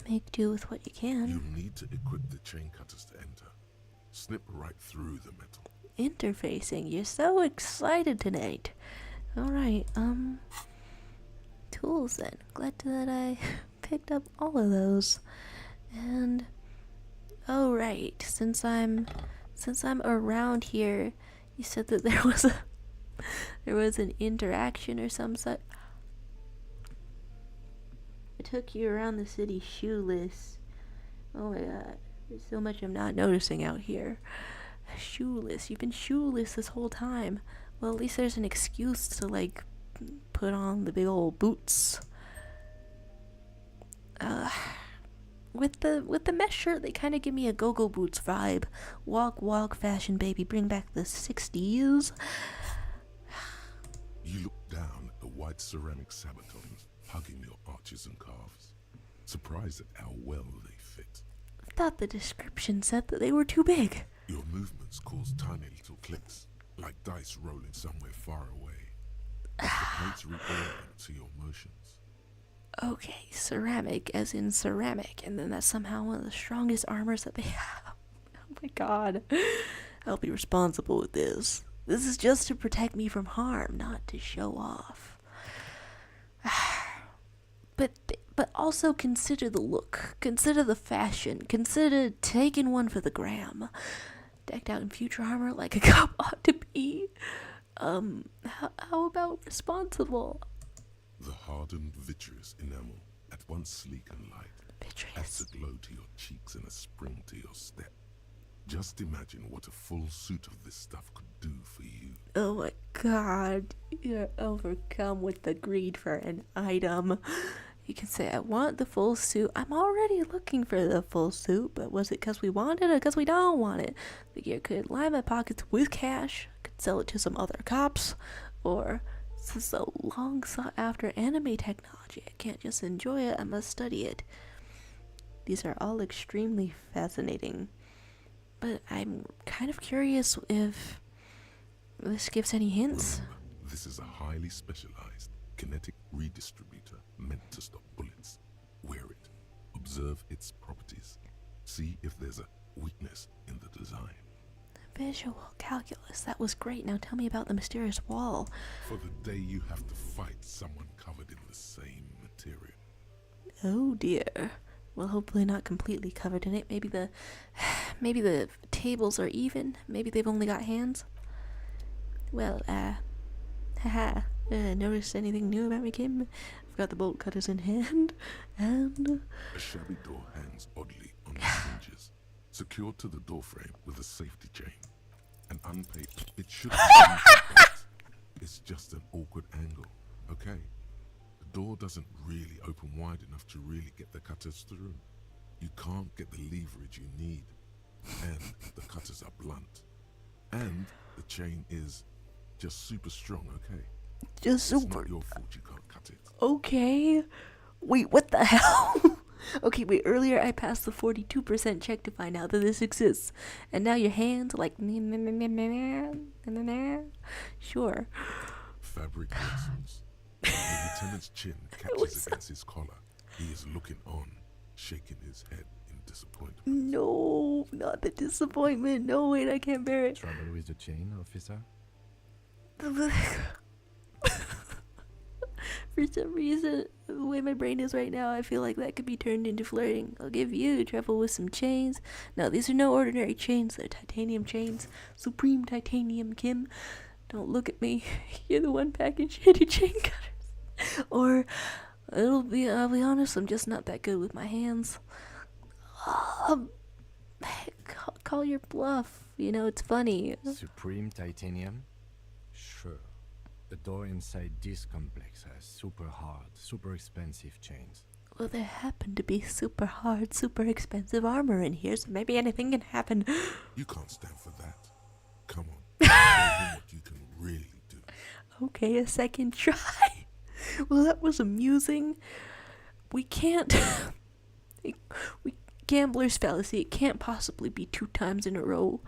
Make do with what you can. You'll need to equip the chain cutters to enter. Snip right through the metal. Interfacing. You're so excited tonight. Alright, tools then. Glad that I picked up all of those. And oh right, since I'm around here, you said that there was an interaction or some such. I took you around the city shoeless. Oh my god, there's so much I'm not noticing out here. Shoeless. You've been shoeless this whole time. Well, at least there's an excuse to, like, put on the big old boots. With the mesh shirt, they kind of give me a go-go boots vibe. Walk, fashion, baby, bring back the 60s. You look down at the white ceramic sabatons hugging your arches and calves, surprised at how well they fit. I thought the description said that they were too big. Your movements cause tiny little clicks, like dice rolling somewhere far away, as the plates reorient to your motions. Okay, ceramic as in ceramic, and then that's somehow one of the strongest armors that they have. Oh my god. I'll be responsible with this. This is just to protect me from harm, not to show off. But also consider the look, consider the fashion, consider taking one for the gram. Decked out in future armor like a cop ought to be. How about responsible? The hardened vitreous enamel, at once sleek and light, adds a glow to your cheeks and a spring to your step. Just imagine what a full suit of this stuff could do for you. Oh my god, you're overcome with the greed for an item. You can say, I want the full suit. I'm already looking for the full suit, but was it because we want it or because we don't want it? The gear could line my pockets with cash, could sell it to some other cops, or this is a long sought after anime technology. I can't just enjoy it, I must study it. These are all extremely fascinating, but I'm kind of curious if this gives any hints. Remember, this is a highly specialized kinetic redistributor meant to stop bullets. Wear it. Observe its properties. See if there's a weakness in the design. Visual calculus. That was great. Now tell me about the mysterious wall. For the day you have to fight someone covered in the same material. Oh dear. Well, hopefully not completely covered in it. Maybe the tables are even. Maybe they've only got hands. Well, haha. Noticed anything new about me, Kim? I've got the bolt cutters in hand, and... A shabby door hangs oddly on the hinges, secured to the doorframe with a safety chain. An unpaid... It shouldn't be that. It's just an awkward angle, okay? The door doesn't really open wide enough to really get the cutters through. You can't get the leverage you need, and the cutters are blunt. And The chain is just super strong, okay? Just It's super. not your fault you can't cut it. Okay. Wait, what the hell? Okay, wait, earlier I passed the 42% check to find out that this exists. And now your hands are like... Sure. Fabric bristles. The lieutenant's chin catches against his collar. He is looking on, shaking his head in disappointment. No, not the disappointment. No, wait, I can't bear it. Trouble with the chain, officer? For some reason, the way my brain is right now, I feel like that could be turned into flirting. I'll give you trouble with some chains. No, these are no ordinary chains. They're titanium chains. Supreme titanium, Kim. Don't look at me. You're the one packing shitty chain cutters. Or, I'll be honest, I'm just not that good with my hands. Call your bluff. You know, it's funny. Supreme titanium? Sure. The door inside this complex has super hard, super expensive chains. Well, there happen to be super hard, super expensive armor in here, so maybe anything can happen. You can't stand for that. Come on. Show him what you can really do. Okay, a second try. Well, that was amusing. We can't... Gambler's fallacy. It can't possibly be 2 times in a row.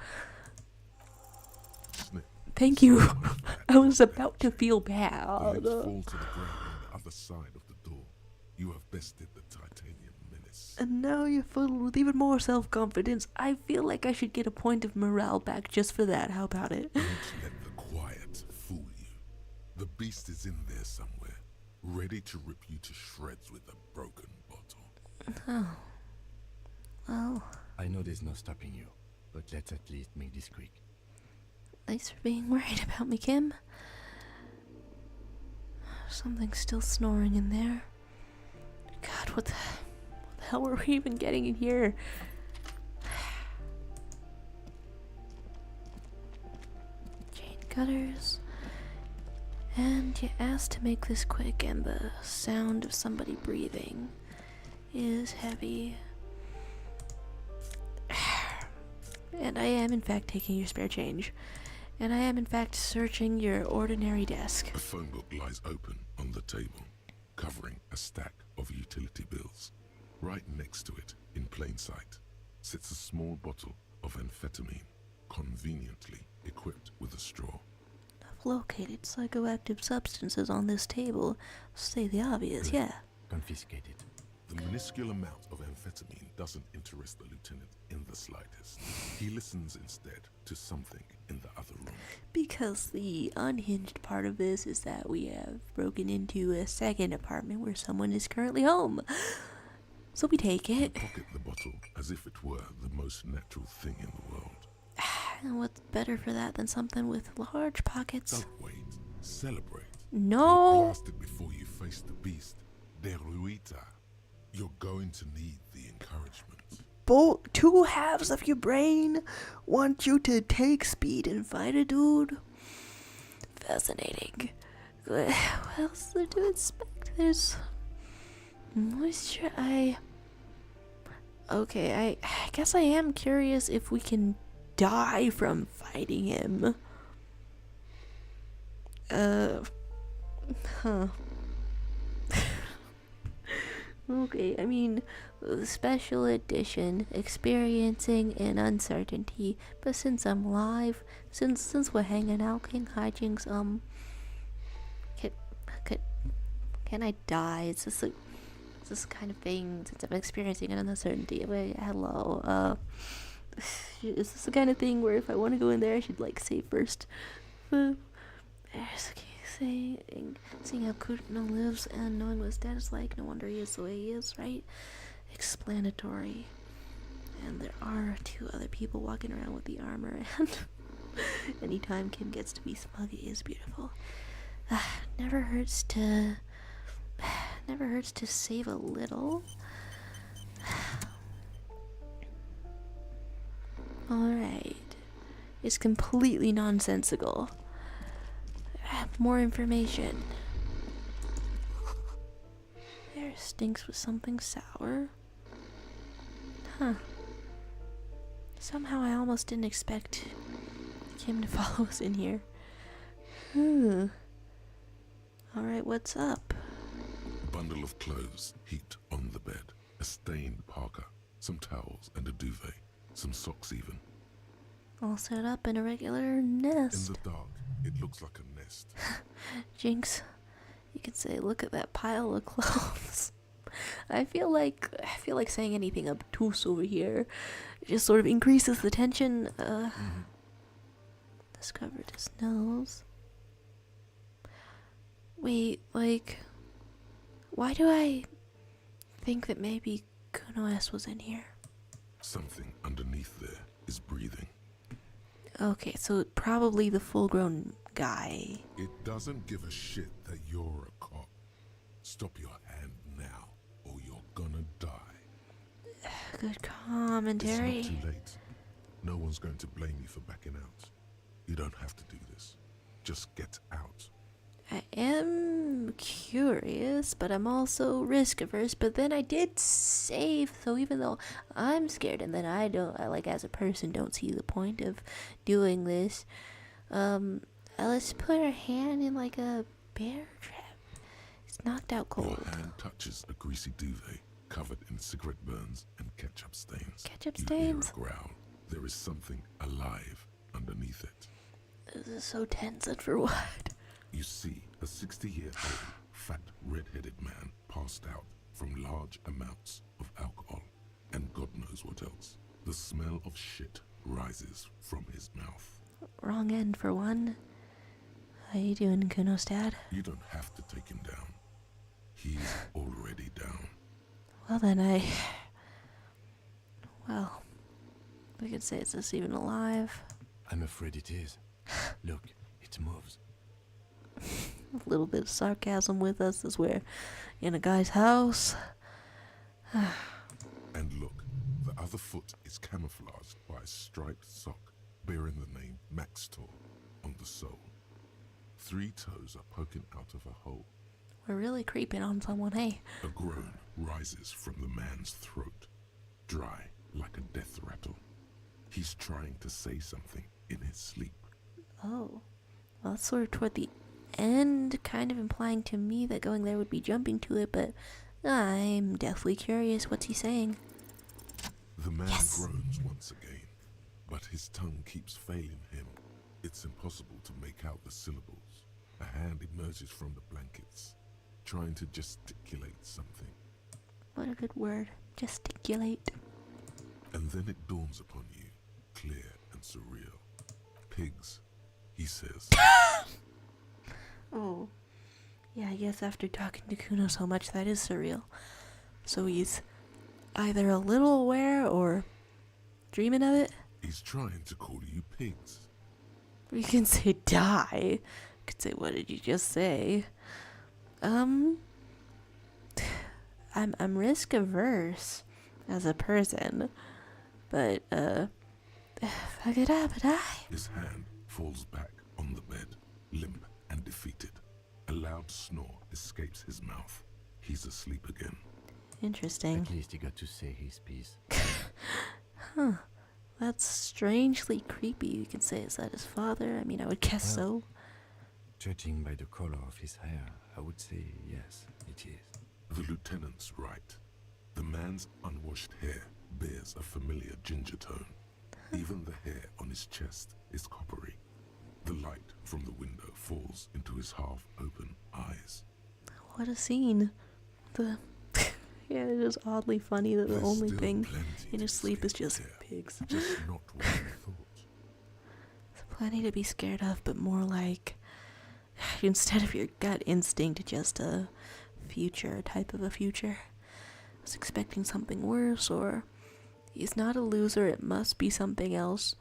Snip. Thank you. Slip on his back I was with about that to feel The bad. lips fall to the ground on the other side of the door. You have bested the titanium menace. And now you're full with even more self-confidence. I feel like I should get a point of morale back just for that. How about it? Don't let the quiet fool you. The beast is in there somewhere, ready to rip you to shreds with a broken bottle. Oh. Well, I know there's no stopping you, but let's at least make this quick. thanks for being worried about me, Kim. Something's still snoring in there. God, what the hell were we even getting in here? Chain cutters. And you asked to make this quick, and the sound of somebody breathing is heavy. And I am in fact taking your spare change. And I am in fact searching your ordinary desk. A phone book lies open on the table, covering a stack of utility bills. Right next to it, in plain sight, sits a small bottle of amphetamine, conveniently equipped with a straw. I've located psychoactive substances on this table. Say the obvious, Good. yeah. Confiscate it. The minuscule amount of amphetamine doesn't interest the lieutenant in the slightest. He listens instead to something in the other room. Because the unhinged part of this is that we have broken into a second apartment where someone is currently home. So we take it. Pocket the bottle as if it were the most natural thing in the world. And what's better for that than something with large pockets? Don't wait. Celebrate. No! You blasted before you face the beast. Deruita. You're going to need the encouragement. Both 2 halves of your brain want you to take speed and fight a dude. Fascinating. What else is there to expect? There's moisture. Okay, I guess I am curious if we can die from fighting him. Huh. Okay, I mean, special edition, experiencing an uncertainty, but since I'm live, since we're hanging out, King Hijinks, can I die? It's just this kind of thing, since I'm experiencing an uncertainty. Wait, hello, is this the kind of thing where if I want to go in there, I should, like, save first? There's seeing how Kuno lives and knowing what his dad is like, no wonder he is the way he is, right? Explanatory. And there are 2 other people walking around with the armor, and anytime Kim gets to be smug, it is beautiful. Never hurts to save a little. Alright. It's completely nonsensical. More information. There stinks with something sour. Huh. Somehow I almost didn't expect Came to follow us in here. Alright, what's up? A bundle of clothes heaped on the bed. A stained parka. Some towels and a duvet. Some socks even. All set up in a regular nest. In the dark, it looks like a nest. Jinx, you could say, look at that pile of clothes. I feel like saying anything obtuse over here. It just sort of increases the tension. Discovered his nose. Wait, like, why do I think that maybe Kuno S was in here? Something underneath there is breathing. Okay, so probably the full-grown guy. It doesn't give a shit that you're a cop. Stop your hand now, or you're gonna die. Good commentary. It's not too late. No one's going to blame you for backing out. You don't have to do this. Just get out. I am curious, but I'm also risk averse. But then I did save, so even though I'm scared, and then I like as a person don't see the point of doing this. Let's put our hand in like a bear trap. It's knocked out cold. Your hand touches a greasy duvet covered in cigarette burns and ketchup stains. Ketchup You stains. hear a growl. There is something alive underneath it. This is so tense, and for what? You see a 60-year-old, fat, red-headed man passed out from large amounts of alcohol, and God knows what else. The smell of shit rises from his mouth. Wrong end for one. How you doing, Kuno's dad? You don't have to take him down. He's already down. Well then well, we could say, is this even alive? I'm afraid it is. Look, it moves. A little bit of sarcasm with us as we're in a guy's house. And look, the other foot is camouflaged by a striped sock bearing the name Maxtor on the sole. 3 toes are poking out of a hole. We're really creeping on someone, hey? A groan rises from the man's throat, dry like a death rattle. He's trying to say something in his sleep. Oh. Well, that's sort of toward the end, kind of implying to me that going there would be jumping to it, but I'm deathly curious. What's he saying? The man Yes. groans once again, but his tongue keeps failing him. It's impossible to make out the syllables. A hand emerges from the blankets, trying to gesticulate something. What a good word. Gesticulate. And then it dawns upon you, clear and surreal. Pigs, he says. Oh. Yeah, I guess after talking to Kuno so much, that is surreal. So he's either a little aware or dreaming of it. He's trying to call you pigs. We can say die. Could say, what did you just say? I'm risk averse as a person, but fuck it up, die. His hand falls back on the bed, limp and defeated. A loud snore escapes his mouth. He's asleep again. Interesting. At least he got to say his piece. Huh. That's strangely creepy. You could say, is that his father? I mean, I would guess Well, so. Judging by the color of his hair, I would say yes, it is. The lieutenant's right. The man's unwashed hair bears a familiar ginger tone. Even the hair on his chest is coppery. The light from the window falls into his half-open eyes. What a scene. Yeah, it is oddly funny that the There's only still thing plenty in to his sleep is escape just here. pigs. Just not what you thought. There's plenty to be scared of, but more like, instead of your gut instinct, just a future, type of a future. I was expecting something worse, or he's not a loser, it must be something else.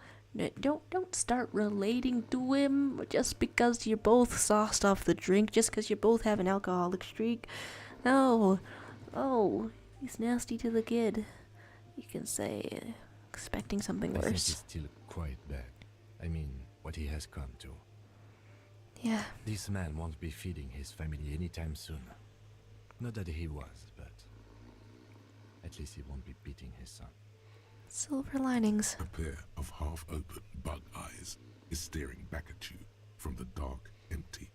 Don't start relating to him just because you're both sauced off the drink, just because you both have an alcoholic streak. No. Oh, he's nasty to the kid. You can say, expecting something I think worse. it's still quite bad. I mean, what he has come to. Yeah, This man won't be feeding his family anytime soon. Not that he was, but at least he won't be beating his son. Silver linings. A pair of half-open bug eyes is staring back at you from the dark, empty,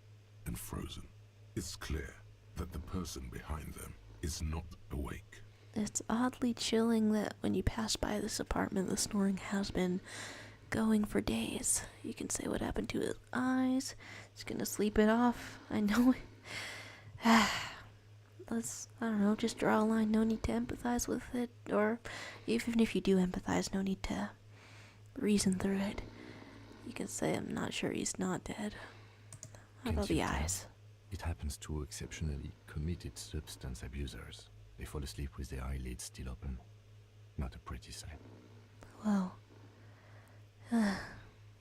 and frozen. It's clear that the person behind them is not awake. It's oddly chilling that when you pass by this apartment, the snoring has been going for days. You can say what happened to his eyes. He's gonna sleep it off. I know it. Let's, I don't know, just draw a line. No need to empathize with it. Or even if you do empathize, no need to reason through it. You can say, I'm not sure he's not dead. How about the eyes? It happens to exceptionally committed substance abusers. They fall asleep with their eyelids still open. Not a pretty sight. Well,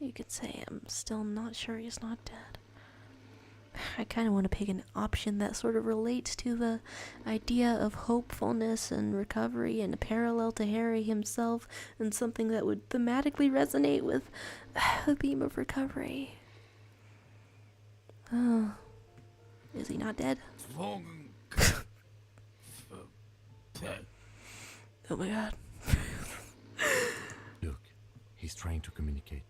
you could say I'm still not sure he's not dead. I kind of want to pick an option that sort of relates to the idea of hopefulness and recovery and a parallel to Harry himself, and something that would thematically resonate with the theme of recovery. Oh, is he not dead? Oh my god. Look, he's trying to communicate.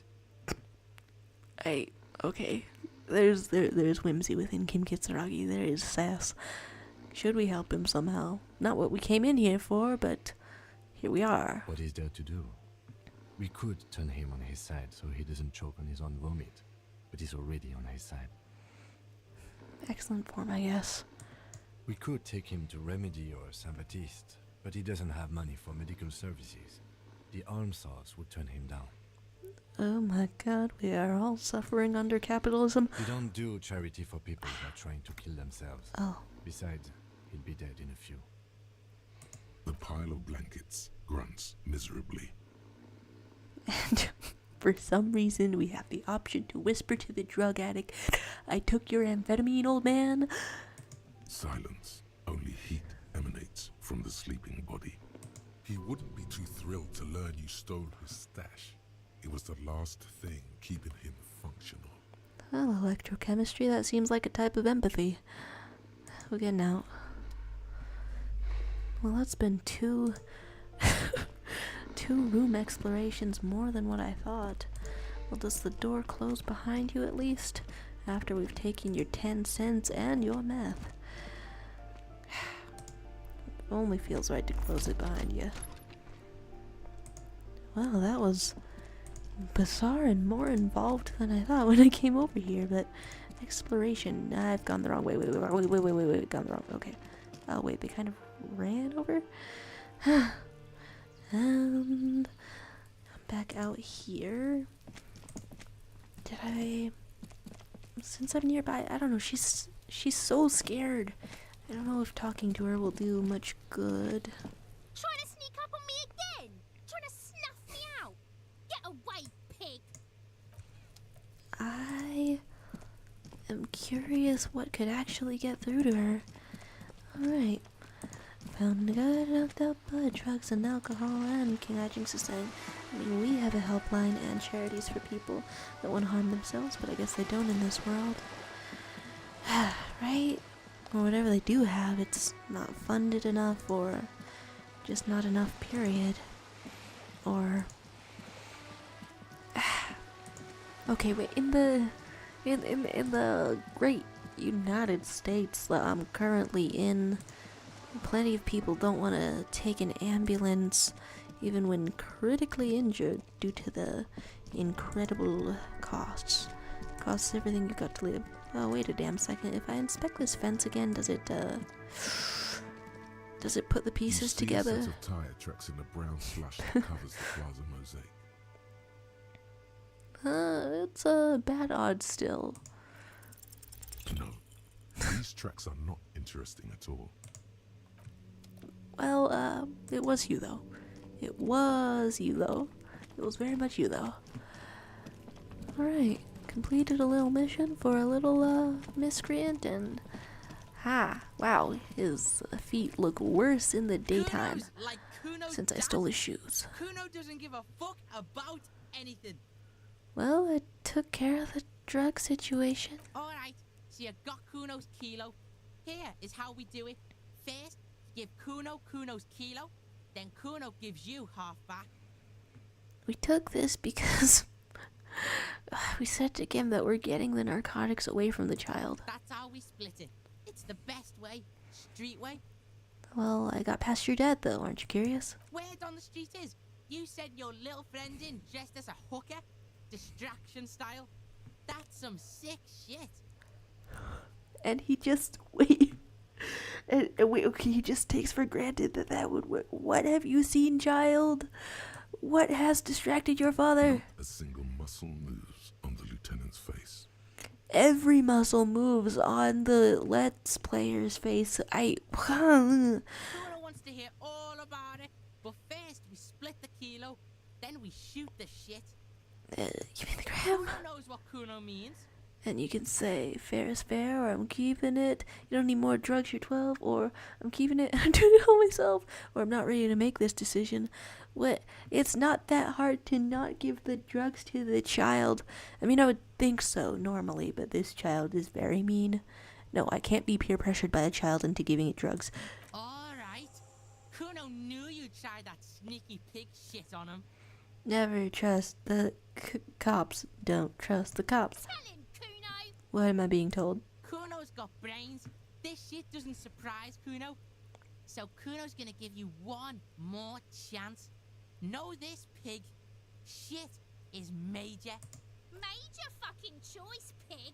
Okay. There's whimsy within Kim Kitsuragi. There is sass. Should we help him somehow? Not what we came in here for, but here we are. What is there to do? We could turn him on his side so he doesn't choke on his own vomit, but he's already on his side. Excellent form, I guess. We could take him to Remedy or Saint-Baptiste, but he doesn't have money for medical services. The almshouse would turn him down. Oh my god, we are all suffering under capitalism. We don't do charity for people who are trying to kill themselves. Oh. Besides, he'll be dead in a few. The pile of blankets grunts miserably. And for some reason, we have the option to whisper to the drug addict, I took your amphetamine, old man. Silence. Only heat emanates from the sleeping body. He wouldn't be too thrilled to learn you stole his stash. It was the last thing keeping him functional. Well, electrochemistry, that seems like a type of empathy. We're getting out. Well, that's been two room explorations more than what I thought. Well, does the door close behind you at least? After we've taken your 10 cents and your meth. Only feels right to close it behind you. Well, that was bizarre and more involved than I thought when I came over here, but exploration. I've gone the wrong way. Wait, gone the wrong way. Okay. Oh, wait, they kind of ran over? And I'm back out here. Since I'm nearby, I don't know, she's so scared. I don't know if talking to her will do much good. Trying to sneak up on me again? Trying to snuff me out? Get away, pig! I am curious what could actually get through to her. Alright. Found a guy knocked out by drugs and alcohol and catching sustain. I mean, we have a helpline and charities for people that want to harm themselves, but I guess they don't in this world. Right? Or whatever they do have, it's not funded enough, or just not enough, period. Or okay, wait, in the great United States that I'm currently in, plenty of people don't want to take an ambulance even when critically injured due to the incredible costs. Costs everything you got to live. Oh, wait a damn second. If I inspect this fence again, does it put the pieces together? A set of tire tracks in the brown slush that covers the plaza mosaic. It's a bad odds still. No, these tracks are not interesting at all. Well, it was you though. It was you though. It was very much you though. Alright, completed a little mission for a little miscreant, and wow, his feet look worse in the daytime Like Kuno since I does. stole his shoes. Kuno doesn't give a fuck about anything. Well, I took care of the drug situation. Alright, so you got Kuno's kilo. Here is how we do it. First, give Kuno Kuno's kilo, then Kuno gives you half back, We took this because we said to Kim that we're getting the narcotics away from the child. That's how we split it. It's the best way. Street way. Well, I got past your dad, though. Aren't you curious? Word on the street is, you sent your little friend in dressed as a hooker, distraction style. That's some sick shit. And he just wait. And wait, okay, he just takes for granted that would work. What have you seen, child? What has distracted your father? Not a single muscle moves on the lieutenant's face. Every muscle moves on the Let's Player's face. Kuno wants to hear all about it, but first we split the kilo, then we shoot the shit. You mean the gram? Kuno knows what Kuno means. And you can say, fair is fair, or I'm keeping it. You don't need more drugs, you're 12, or I'm keeping it and I'm doing it all myself, or I'm not ready to make this decision. What? It's not that hard to not give the drugs to the child. I mean, I would think so normally, but this child is very mean. No, I can't be peer pressured by a child into giving it drugs. Alright. Kuno knew you'd try that sneaky pig shit on him. Never trust the cops. Don't trust the cops. Tell him, Kuno. What am I being told? Kuno's got brains. This shit doesn't surprise Kuno. So Kuno's gonna give you one more chance. Know this, pig. Shit is major. Major fucking choice, pig.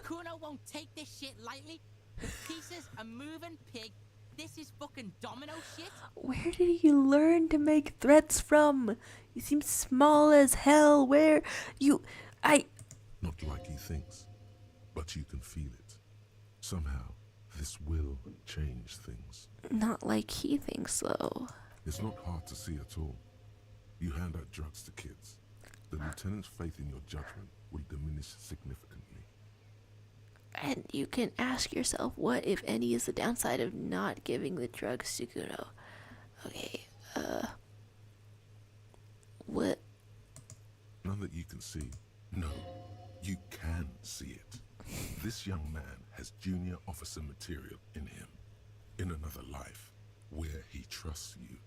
Kuno won't take this shit lightly. The pieces are moving, pig. This is fucking domino shit. Where did he learn to make threats from? You seem small as hell. Where you... Not like he thinks, but you can feel it. Somehow, this will change things. Not like he thinks, though. It's not hard to see at all. You hand out drugs to kids. The lieutenant's faith in your judgment will diminish significantly. And you can ask yourself, what, if any, is the downside of not giving the drugs to Kuno? Okay, what? None that you can see. No, you can see it. This young man has junior officer material in him. In another life, where he trusts you.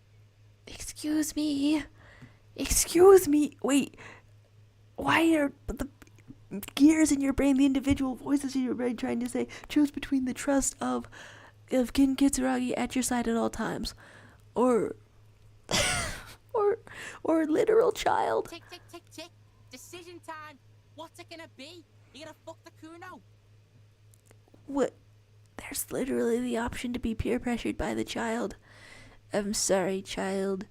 Excuse me. Excuse me. Wait. Why are the gears in your brain, the individual voices in your brain trying to say, choose between the trust of Kin Kitsuragi at your side at all times, or literal child? Tick, tick, tick, tick. Decision time. What's it gonna be? You gonna fuck the Kuno? What? There's literally the option to be peer pressured by the child. I'm sorry, child.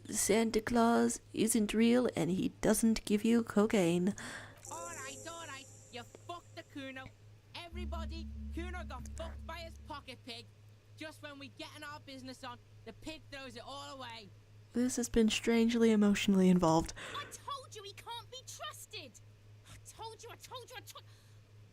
Santa Claus isn't real and he doesn't give you cocaine. Alright. You fucked the Kuno. Everybody, Kuno got fucked by his pocket pig. Just when we getting our business on, the pig throws it all away. This has been strangely emotionally involved. I told you he can't be trusted. I told you.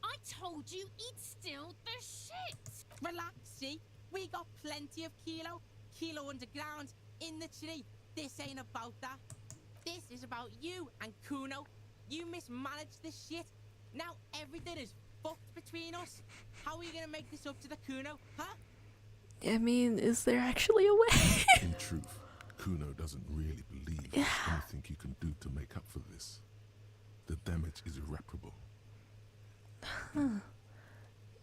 I told you he'd steal the shit. Relax, see? We got plenty of kilo. Kilo underground, in the tree. This ain't about that. This is about you and Kuno. You mismanaged this shit. Now everything is fucked between us. How are you gonna make this up to the Kuno, huh? I mean, is there actually a way? In truth, Kuno doesn't really believe there's anything you can do to make up for this. The damage is irreparable.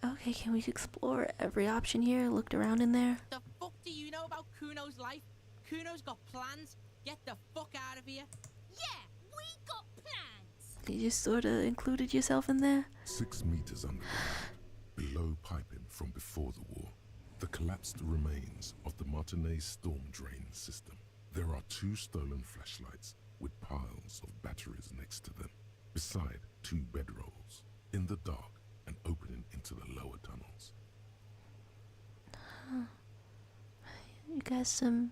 Okay, can we explore every option here? Looked around in there? The fuck do you know about Kuno's life? Kuno's got plans. Get the fuck out of here. Yeah, we got plans. You just sort of included yourself in there? 6 meters underground, below piping from before the war, the collapsed remains of the Martinez storm drain system. There are 2 stolen flashlights with piles of batteries next to them, beside 2 bedrolls, in the dark and opening into the lower tunnels. You guys some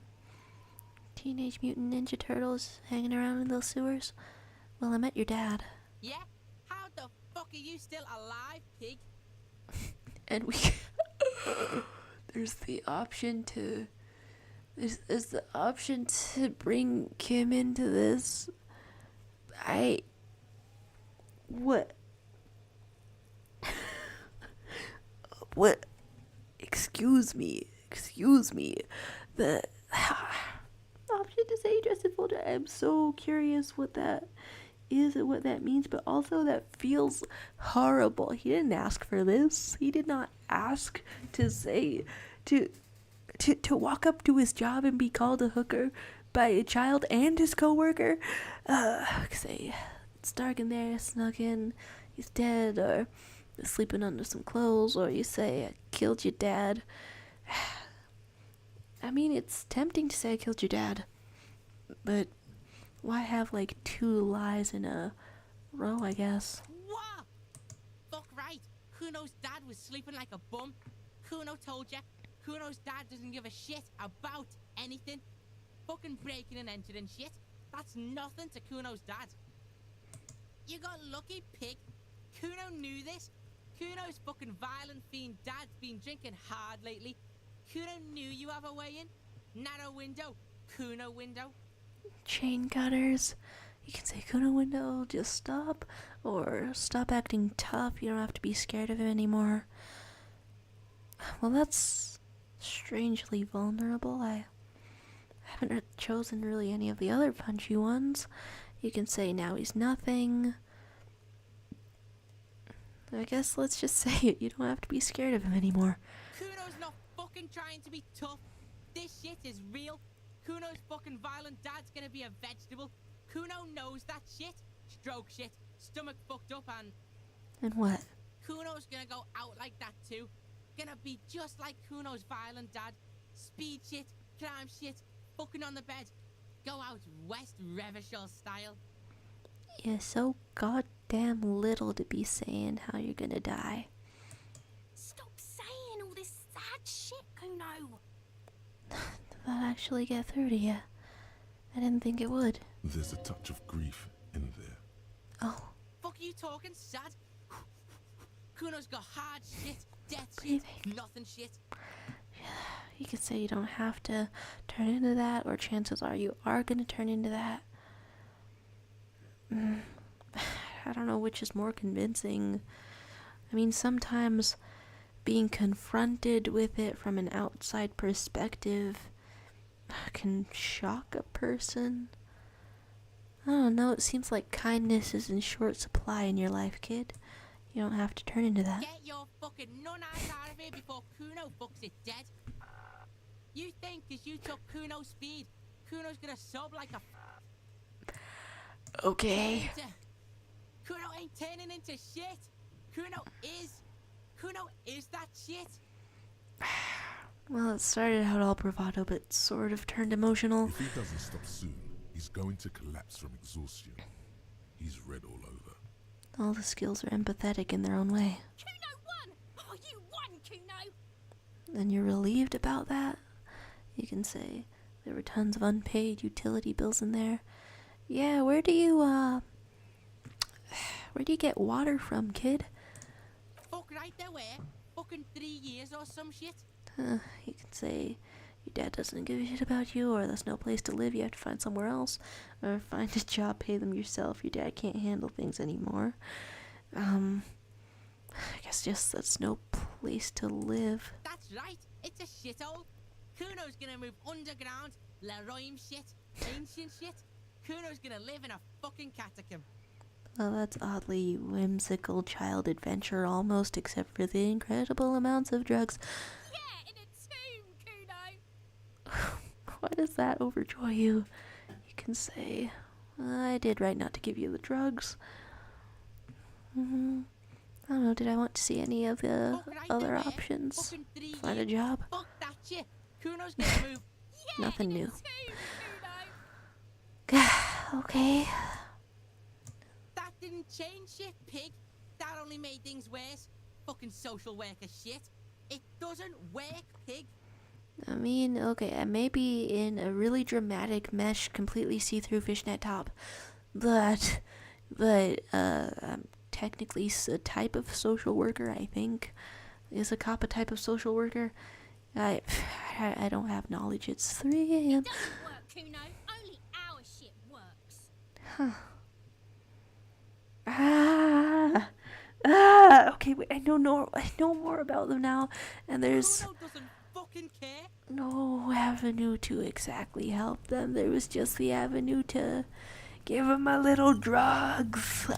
Teenage Mutant Ninja Turtles hanging around in those sewers? Well, I met your dad. Yeah? How the fuck are you still alive, pig? And we... There's the option to... There's the option to bring Kim into this. What? What? Excuse me. The option to say dressed in full dress. I'm so curious what that is and what that means, but also that feels horrible. He didn't ask for this. He did not ask to say to walk up to his job and be called a hooker by a child and his coworker. Say it's dark in there, snuck in, he's dead, or sleeping under some clothes, or you say I killed your dad. I mean, it's tempting to say I killed your dad, but why have like 2 lies in a row, I guess? What? Fuck right. Kuno's dad was sleeping like a bum. Kuno told ya. Kuno's dad doesn't give a shit about anything. Fucking breaking and entering shit. That's nothing to Kuno's dad. You got lucky, pig. Kuno knew this. Kuno's fucking violent fiend dad's been drinking hard lately. Kuno knew you have a way in. Narrow window. Kuno window. Chain cutters. You can say Kuno window, just stop, or stop acting tough. You don't have to be scared of him anymore. Well, that's strangely vulnerable. I haven't chosen really any of the other punchy ones. You can say now he's nothing. I guess let's just say it. You don't have to be scared of him anymore. Kuno's not fucking trying to be tough. This shit is real. Kuno's fucking violent dad's gonna be a vegetable. Kuno knows that shit. Stroke shit. Stomach fucked up and... And what? Kuno's gonna go out like that too. Gonna be just like Kuno's violent dad. Speed shit. Crime shit. Fucking on the bed. Go out West Revachol style. You're so goddamn little to be saying how you're gonna die. Stop saying all this sad shit, Kuno. Did that actually get through to you? I didn't think it would. There's a touch of grief in there. Oh. Fuck you talking sad? Kuno's got hard shit, death Breathing. shit, nothing shit. You could say you don't have to turn into that, or chances are you are gonna turn into that. I don't know which is more convincing. I mean, sometimes being confronted with it from an outside perspective can shock a person. I don't know, it seems like kindness is in short supply in your life, kid. You don't have to turn into that. Get your fucking nun-ass out of here before Kuno fucks it dead. You think cause you took Kuno's speed, Kuno's gonna sob like a... Okay. Kuno ain't turning into shit. Kuno is that shit. Well, it started out all bravado, but sort of turned emotional. If he doesn't stop soon, he's going to collapse from exhaustion. He's red all over. All the skills are empathetic in their own way. Kuno won! Oh, you won, Kuno! And you're relieved about that? You can say there were tons of unpaid utility bills in there. Yeah, where do you get water from, kid? Fuck right there, where? Fucking 3 years or some shit. You can say your dad doesn't give a shit about you, or there's no place to live, you have to find somewhere else, or find a job, pay them yourself, your dad can't handle things anymore. I guess just that's no place to live. That's right, it's a shithole. Kuno's gonna move underground, Leroy shit, ancient shit. Kuno's gonna live in a fucking catacomb. Well, that's oddly whimsical child adventure almost, except for the incredible amounts of drugs. Yeah, in a tomb, Kuno! Why does that overjoy you? You can say, I did right not to give you the drugs. I don't know, did I want to see any of the Fuck right other there, options? fucking 3 Find a years. job? Fuck that shit. Kuno's gonna move. Yeah, Nothing in new. a tomb, Kuno! Okay. That didn't change shit, pig. That only made things worse. Fucking social worker shit. It doesn't work, pig. I mean, okay, maybe in a really dramatic mesh, completely see-through fishnet top, but I'm technically a type of social worker, I think. Is a cop a type of social worker? I don't have knowledge. It's 3 a.m. It doesn't work, Kuno. Only our shit works. Okay, wait, I know more about them now, and there's... Kuno doesn't fucking care. No, avenue to exactly help them. There was just the avenue to give them a little drugs.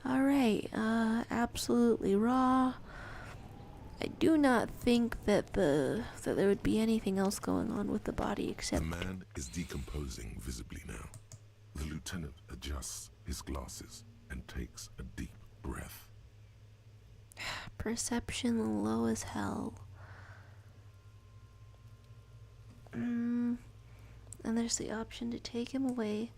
Alright, absolutely raw. I do not think that there would be anything else going on with the body except... The man is decomposing visibly now. The lieutenant adjusts his glasses and takes a deep breath. Perception low as hell. And there's the option to take him away.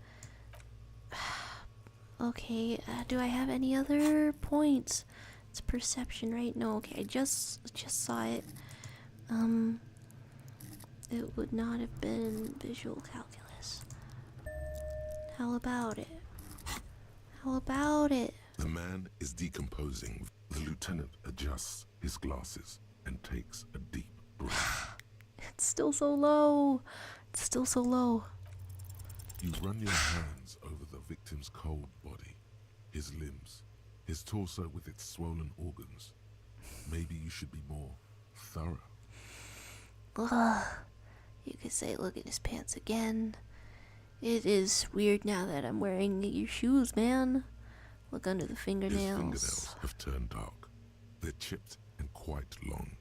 Okay, do I have any other points? It's perception, right? No, okay, I just saw it. It would not have been visual calculus. How about it? How about it? The man is decomposing. The lieutenant adjusts his glasses and takes a deep breath. It's still so low. It's still so low. You run your hands over the victim's cold body, his limbs, his torso with its swollen organs. Maybe you should be more thorough. Ugh. You could say look at his pants again. It is weird now that I'm wearing your shoes, man. Look under the fingernails. His fingernails have turned dark. They're chipped and quite long.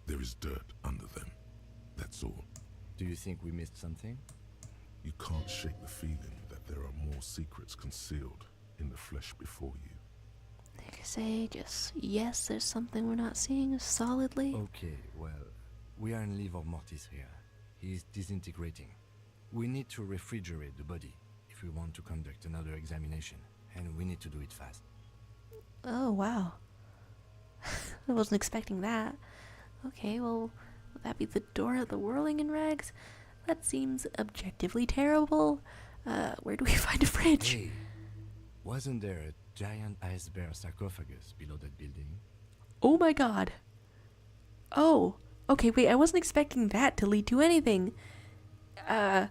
There is dirt under them. That's all. Do you think we missed something? You can't shake the feeling that there are more secrets concealed in the flesh before you. Like I say, just yes, there's something we're not seeing solidly. Okay, well, we are in livor mortis here. He is disintegrating. We need to refrigerate the body if we want to conduct another examination, and we need to do it fast. Oh, wow. I wasn't expecting that. Okay, well, would that be the door of the whirling in rags? That seems objectively terrible. Where do we find a fridge? Hey, wasn't there a giant ice bear sarcophagus below that building? Oh my god. Oh, okay, wait, I wasn't expecting that to lead to anything. I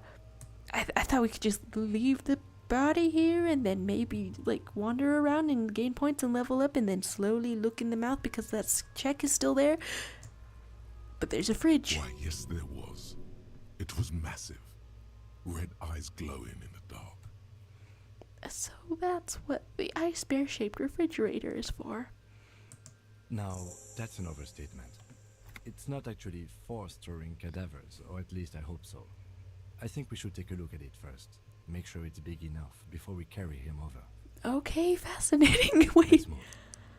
thought we could just leave the body here and then maybe, like, wander around and gain points and level up and then slowly look in the mouth because that check is still there. But there's a fridge. Why, yes, there was. It was massive. Red eyes glowing in the dark. So that's what the ice bear shaped refrigerator is for. Now, that's an overstatement. It's not actually for storing cadavers, or at least I hope so. I think we should take a look at it first. Make sure it's big enough before we carry him over. Okay, fascinating. Wait. Let's move.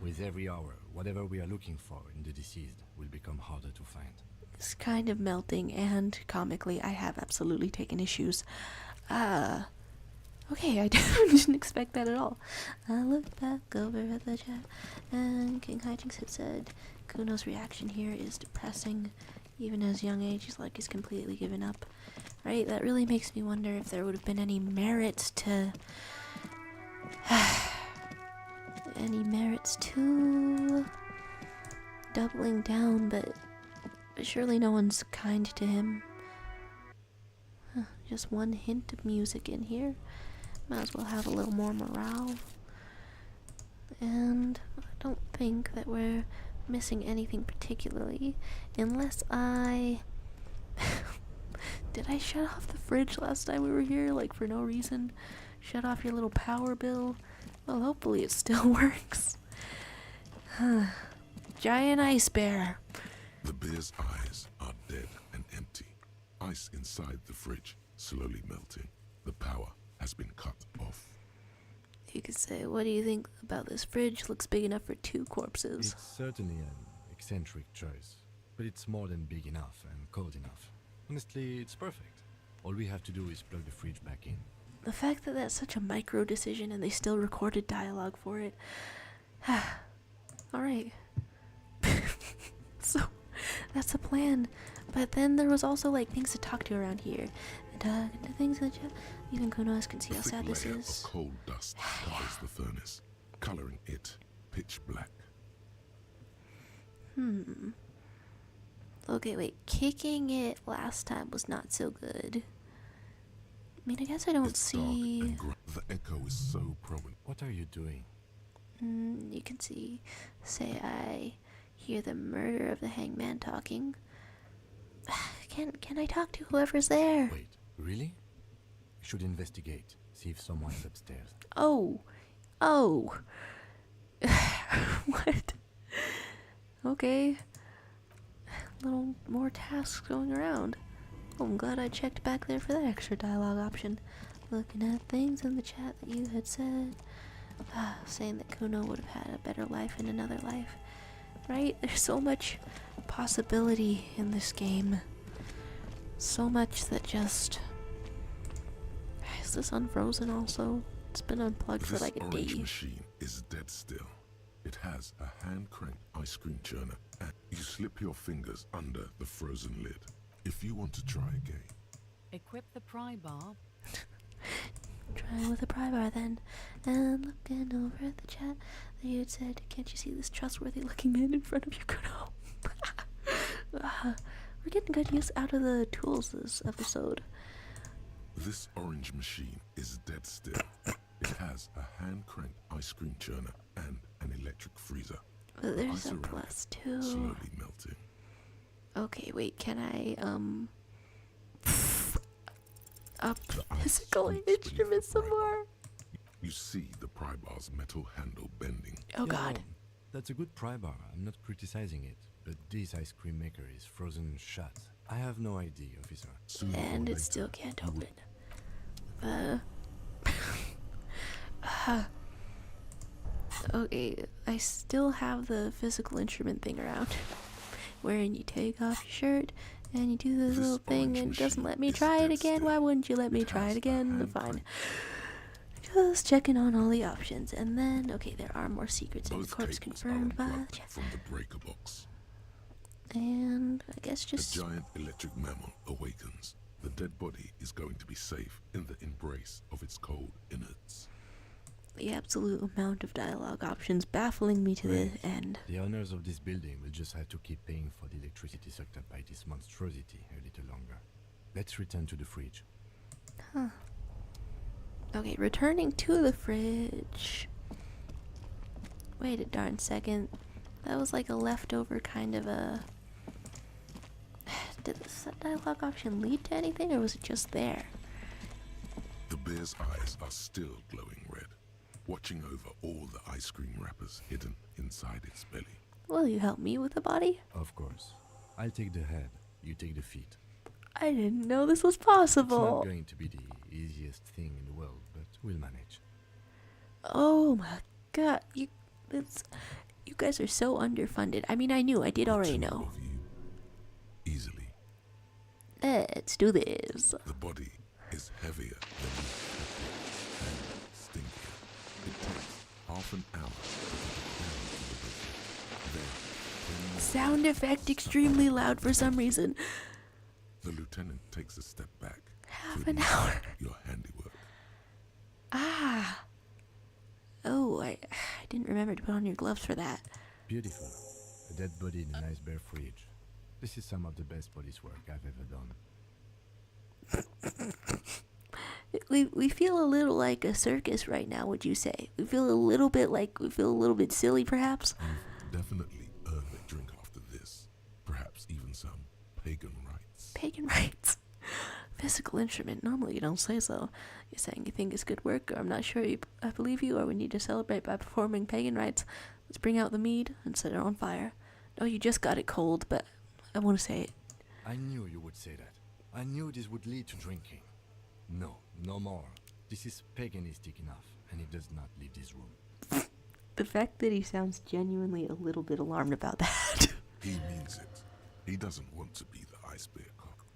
With every hour, whatever we are looking for in the deceased will become harder to find. It's kind of melting, and comically, I have absolutely taken issues. Okay, I didn't expect that at all. I looked back over at the chat, and King Hijinks had said, Kuno's reaction here is depressing. Even at his young age, he's like he's completely given up. Right? That really makes me wonder if there would have been any merit to... any merits to... doubling down, but surely no one's kind to him. Just one hint of music in here. Might as well have a little more morale. And I don't think that we're missing anything particularly, unless I... Did I shut off the fridge last time we were here, like for no reason? Shut off your little power bill? Well, hopefully it still works. Giant ice bear. The bear's eyes are dead and empty. Ice inside the fridge, slowly melting. The power has been cut off. You could say, what do you think about this fridge? Looks big enough for 2 corpses. It's certainly an eccentric choice, but it's more than big enough and cold enough. Honestly, it's perfect. All we have to do is plug the fridge back in. The fact that that's such a micro decision and they still recorded dialogue for it. Alright. So, that's the plan. But then there was also, like, things to talk to around here. And things that even Kunos can see how sad this layer is. of cold dust covers the furnace, coloring it pitch black. Okay, wait. Kicking it last time was not so good. I mean, I guess I don't It's see... dark and the echo is so prominent. What are you doing? You can see... Say I hear the murder of the hangman talking. Can I talk to whoever's there? Wait, really? You should investigate. See if someone's upstairs. Oh. What? Okay. A little more tasks going around. Oh, I'm glad I checked back there for that extra dialogue option. Looking at things in the chat that you had said. Saying that Kuno would have had a better life in another life. Right? There's so much possibility in this game. So much that just... Is this unfrozen also? It's been unplugged for like a This orange day. machine is dead still. It has a hand-cranked ice cream churner, and you slip your fingers under the frozen lid. If you want to try again, Equip the pry bar. Try with a pry bar then. And looking over at the chat, you had said, can't you see this trustworthy looking man in front of you, Kuno? We're getting good use out of the tools this episode. this orange machine is dead still. It has a hand-cranked ice cream churner and an electric freezer. But The there's ice a around plus it too. slowly melting. Okay, wait, can I, up The ice physical scoops beneath instruments the some pry bar. more? You see the pry bar's metal handle bending. Oh Yeah, god. well, that's a good pry bar. I'm not criticizing it. But this ice cream maker is frozen shut. I have no idea, officer. Sooner or And it later, still can't you open. Okay, I still have the physical instrument thing around. Wherein you take off your shirt and you do this This little thing orange and it doesn't machine let me is try it dead again. still. Why wouldn't you let me It try has it a again? hand Fine. crank. Just checking on all the options. And then, okay, there are more secrets in the Both corpse cables are confirmed by the unplugged chat. from the breaker box. And I guess A just giant electric mammal awakens. The dead body is going to be safe in the embrace of its cold innards. the absolute amount of dialogue options baffling me to the Right. end. The owners of this building will just have to keep paying for the electricity sucked up by this monstrosity a little longer. Let's return to the fridge. Okay, returning to the fridge. Wait a darn second. That was like a leftover kind of a... Did this dialogue option lead to anything, or was it just there? The bear's eyes are still glowing red, watching over all the ice cream wrappers hidden inside its belly. Will you help me with the body? Of course. I'll take the head, you take the feet. I didn't know this was It's possible. not going to be the easiest thing in the world, but we'll manage. Oh my god, you guys are so underfunded. I mean, I knew, I did The already two know. of you, easily. Let's do this. The body is heavier than you expected and stinkier. It takes half an hour to get it down to the butcher. Then, 10 more Sound effect extremely loud for some reason. The lieutenant takes a step back. Half to an admire hour. Your handiwork. Ah. Oh, I didn't remember to put on your gloves for that. Beautiful. A dead body in a nice bare fridge. This is some of the best police work I've ever done. We feel a little like a circus right now, would you say? We feel a little bit silly, perhaps? You've definitely earned a drink after this. Perhaps even some pagan rites. Pagan rites. Physical instrument. Normally you don't say so. You're saying you think it's good work, or I'm not sure I believe you, or we need to celebrate by performing pagan rites. Let's bring out the mead and set it on fire. No, you just got it cold, but I want to say it. I knew you would say that. I knew this would lead to drinking. No, no more. This is paganistic enough, and he does not leave this room. The fact that he sounds genuinely a little bit alarmed about that. He means it. He doesn't want to be the ice bear cock.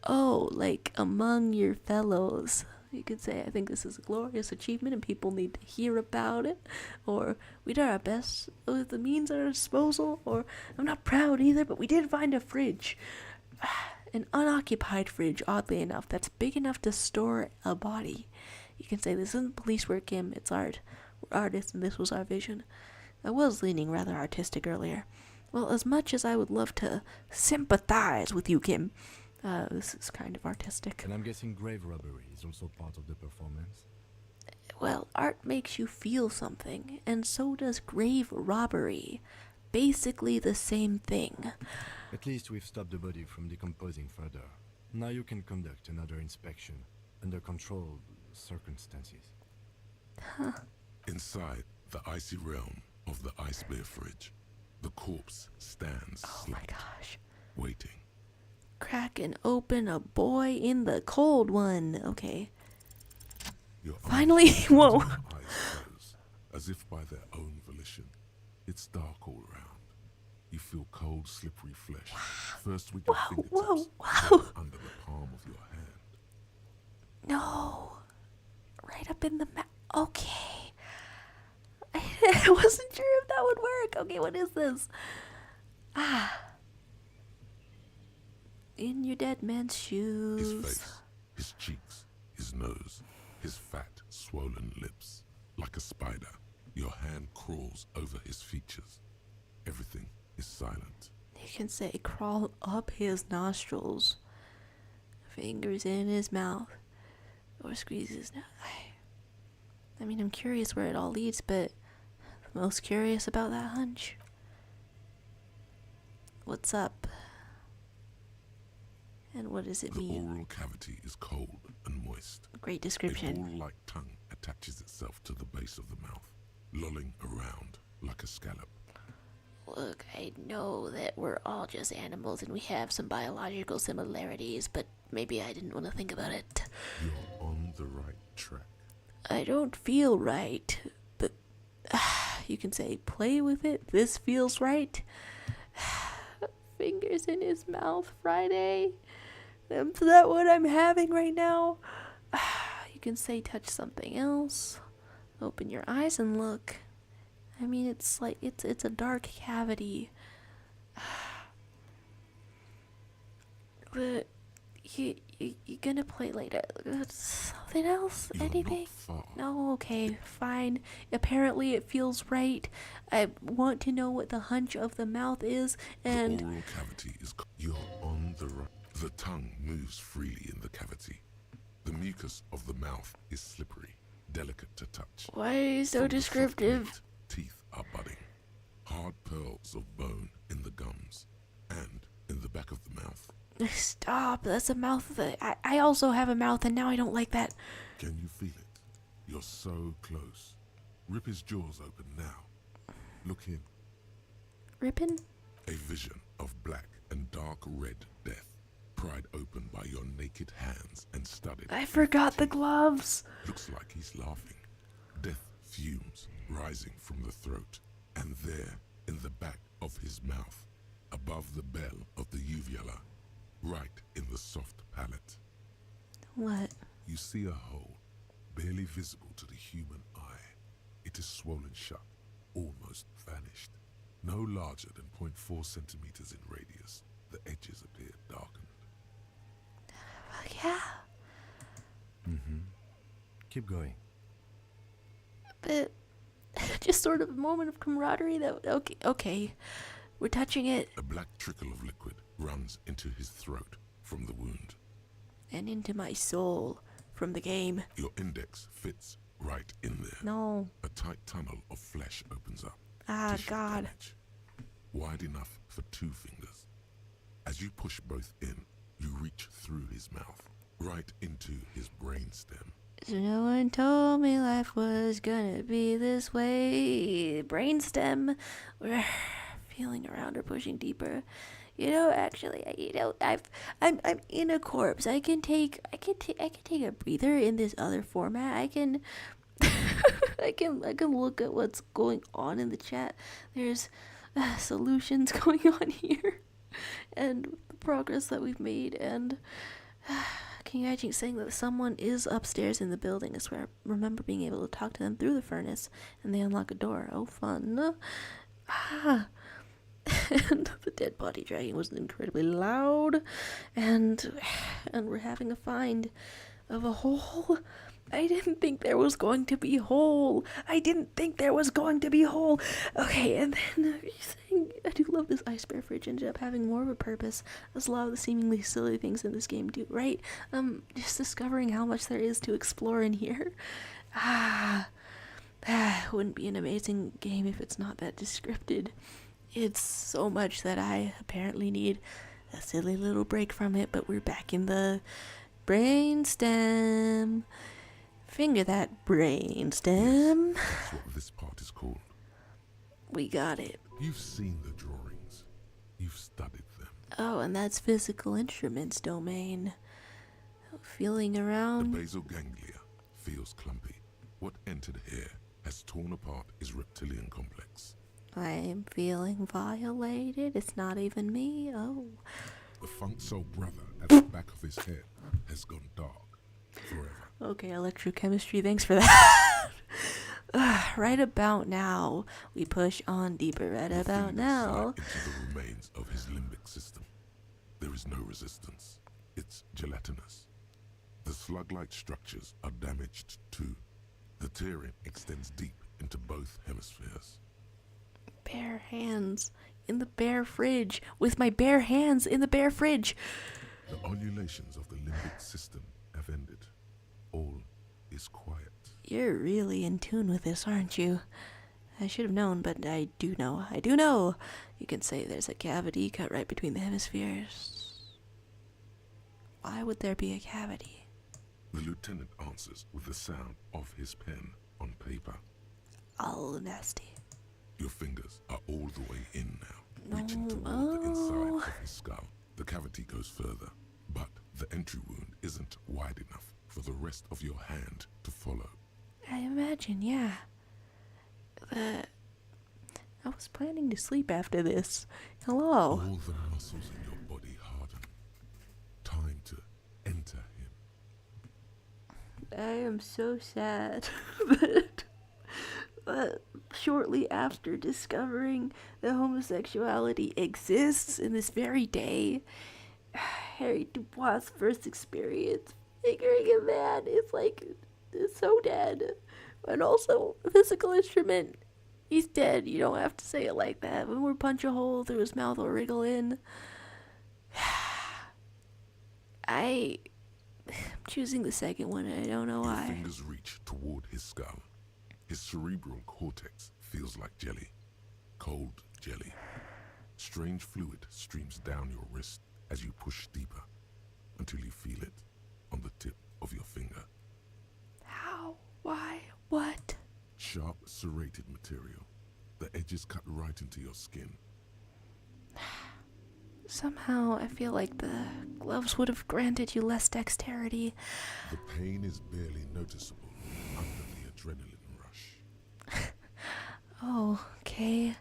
Oh, like among your fellows. You could say, I think this is a glorious achievement and people need to hear about it. Or, we did our best with the means at our disposal. Or, I'm not proud either, but we did find a fridge. An unoccupied fridge, oddly enough, that's big enough to store a body. You can say, this isn't police work, Kim, it's art. We're artists and this was our vision. I was leaning rather artistic earlier. Well, as much as I would love to sympathize with you, Kim, this is kind of artistic. And I'm guessing grave robbery is also part of the performance. Well, art makes you feel something, and so does grave robbery. basically the same thing. At least we've stopped the body from decomposing further. Now you can conduct another inspection under controlled circumstances. Huh. Inside the icy realm of the ice bear fridge, the corpse stands Oh my slumped, gosh. waiting. Cracking open a boy in the cold one. Okay. Your Finally, eyes whoa. eyes close, as if by their own volition. It's dark all around. You feel cold, slippery flesh. First with your fingertips, whoa. then under the palm of your hand. No. Right up in the mouth. Okay. I wasn't sure if that would work. Okay, what is this? In your dead man's shoes. His face, his cheeks, his nose, his fat, swollen lips. Like a spider, your hand crawls over his features. Everything is silent. You can say crawl up his nostrils. Fingers in his mouth. Or squeeze his nose. I mean, I'm curious where it all leads, but the most curious about that hunch. What's up? And what does it The mean? oral cavity is cold and moist. Great A description. ball-like tongue attaches itself to the base of the mouth, lolling around like a scallop. Look, I know that we're all just animals and we have some biological similarities, but maybe I didn't want to think about it. You're on the right track. I don't feel right, but you can say play with it. This feels right. Fingers in his mouth, Friday. Is that what I'm having right now? You can say touch something else. Open your eyes and look. I mean, it's like it's a dark cavity. But you gonna play later? Something else? You're Anything? not far. No, okay, fine. Apparently it feels right. I want to know what the hunch of the mouth is, and The oral cavity is... You're on the right... The tongue moves freely in the cavity. The mucus of the mouth is slippery, delicate to touch. why are you so From the soft descriptive? meat, teeth are budding. Hard pearls of bone in the gums and in the back of the mouth. Stop, that's a mouth that... I also have a mouth, and now I don't like that. Can you feel it? You're so close. Rip his jaws open now. Look in. Rippin'? A vision of black and dark red death, pried open by your naked hands and studded. I with forgot the teeth. gloves. Looks like he's laughing. Death fumes rising from the throat, and there, in the back of his mouth, above the bell of the uvula, right in the soft palate, What? you see a hole, barely visible to the human eye. It is swollen shut, almost vanished. No larger than 0.4 centimeters in radius, the edges appear darkened. Yeah, Keep going. but just sort of a moment of camaraderie that... Okay. We're touching it. A black trickle of liquid runs into his throat from the wound. And into my soul from the game. Your index fits right in there. No. A tight tunnel of flesh opens up. Ah, Tissue God. damage. Wide enough for 2 fingers. As you push both in, you reach through his mouth, right into his brainstem. So no one told me life was gonna be this way. Brainstem. We're feeling around or pushing deeper. Actually, I'm in a corpse. I can take a breather in this other format. I can I can look at what's going on in the chat. There's solutions going on here, and the progress that we've made. And can you imagine saying that someone is upstairs in the building? I swear, I remember being able to talk to them through the furnace, and they unlock a door. Oh, fun! And the dead body dragging was incredibly loud, and we're having a find of a hole. I didn't think there was going to be hole. Okay, and then I do love this ice bear fridge. Ended up having more of a purpose, as a lot of the seemingly silly things in this game do, right? Just discovering how much there is to explore in here. Wouldn't be an amazing game if it's not that descripted. It's so much that I apparently need a silly little break from it, but we're back in the brainstem. Finger that brainstem. That's what this part is called. We got it. You've seen the drawings. You've studied them. Oh, and that's physical instruments domain. Feeling The around. basal ganglia feels clumpy. What entered here has torn apart his reptilian complex. I'm feeling violated. It's not even me. Oh. The funk soul brother at the back of his head has gone dark forever. Okay, electrochemistry, thanks for that. Right about now, we push on deeper. Right The about fingers now. slide into the remains of his limbic system. There is no resistance. It's gelatinous. The slug-like structures are damaged too. The tearing extends deep into both hemispheres. Bare hands in the bare fridge. With my bare hands in the bare fridge. The ululations of the limbic system have ended. All is quiet. You're really in tune with this, aren't you? I should have known, but I do know. I do know. You can say there's a cavity cut right between the hemispheres. Why would there be a cavity? The lieutenant answers with the sound of his pen on paper. Oh, nasty. Your fingers are all the way in now, reaching No. toward the inside of his skull. The cavity goes further, but the entry wound isn't wide enough for the rest of your hand to follow. I imagine, yeah. I was planning to sleep after this. Hello. All the muscles in your body harden. Time to enter him. I am so sad. But shortly after discovering that homosexuality exists in this very day, Harry Dubois' first experience figuring a man is like, it's so dead. And also, a physical instrument, he's dead. You don't have to say it like that. When we punch a hole through his mouth or wriggle in. I'm choosing the second one, and I don't know Your why. fingers reach toward his skull. His cerebral cortex feels like jelly. Cold jelly. Strange fluid streams down your wrist as you push deeper until you feel it on the tip of your finger. How? Why? What? Sharp, serrated material. The edges cut right into your skin. Somehow, I feel like the gloves would have granted you less dexterity. The pain is barely noticeable under the adrenaline rush. Oh, okay.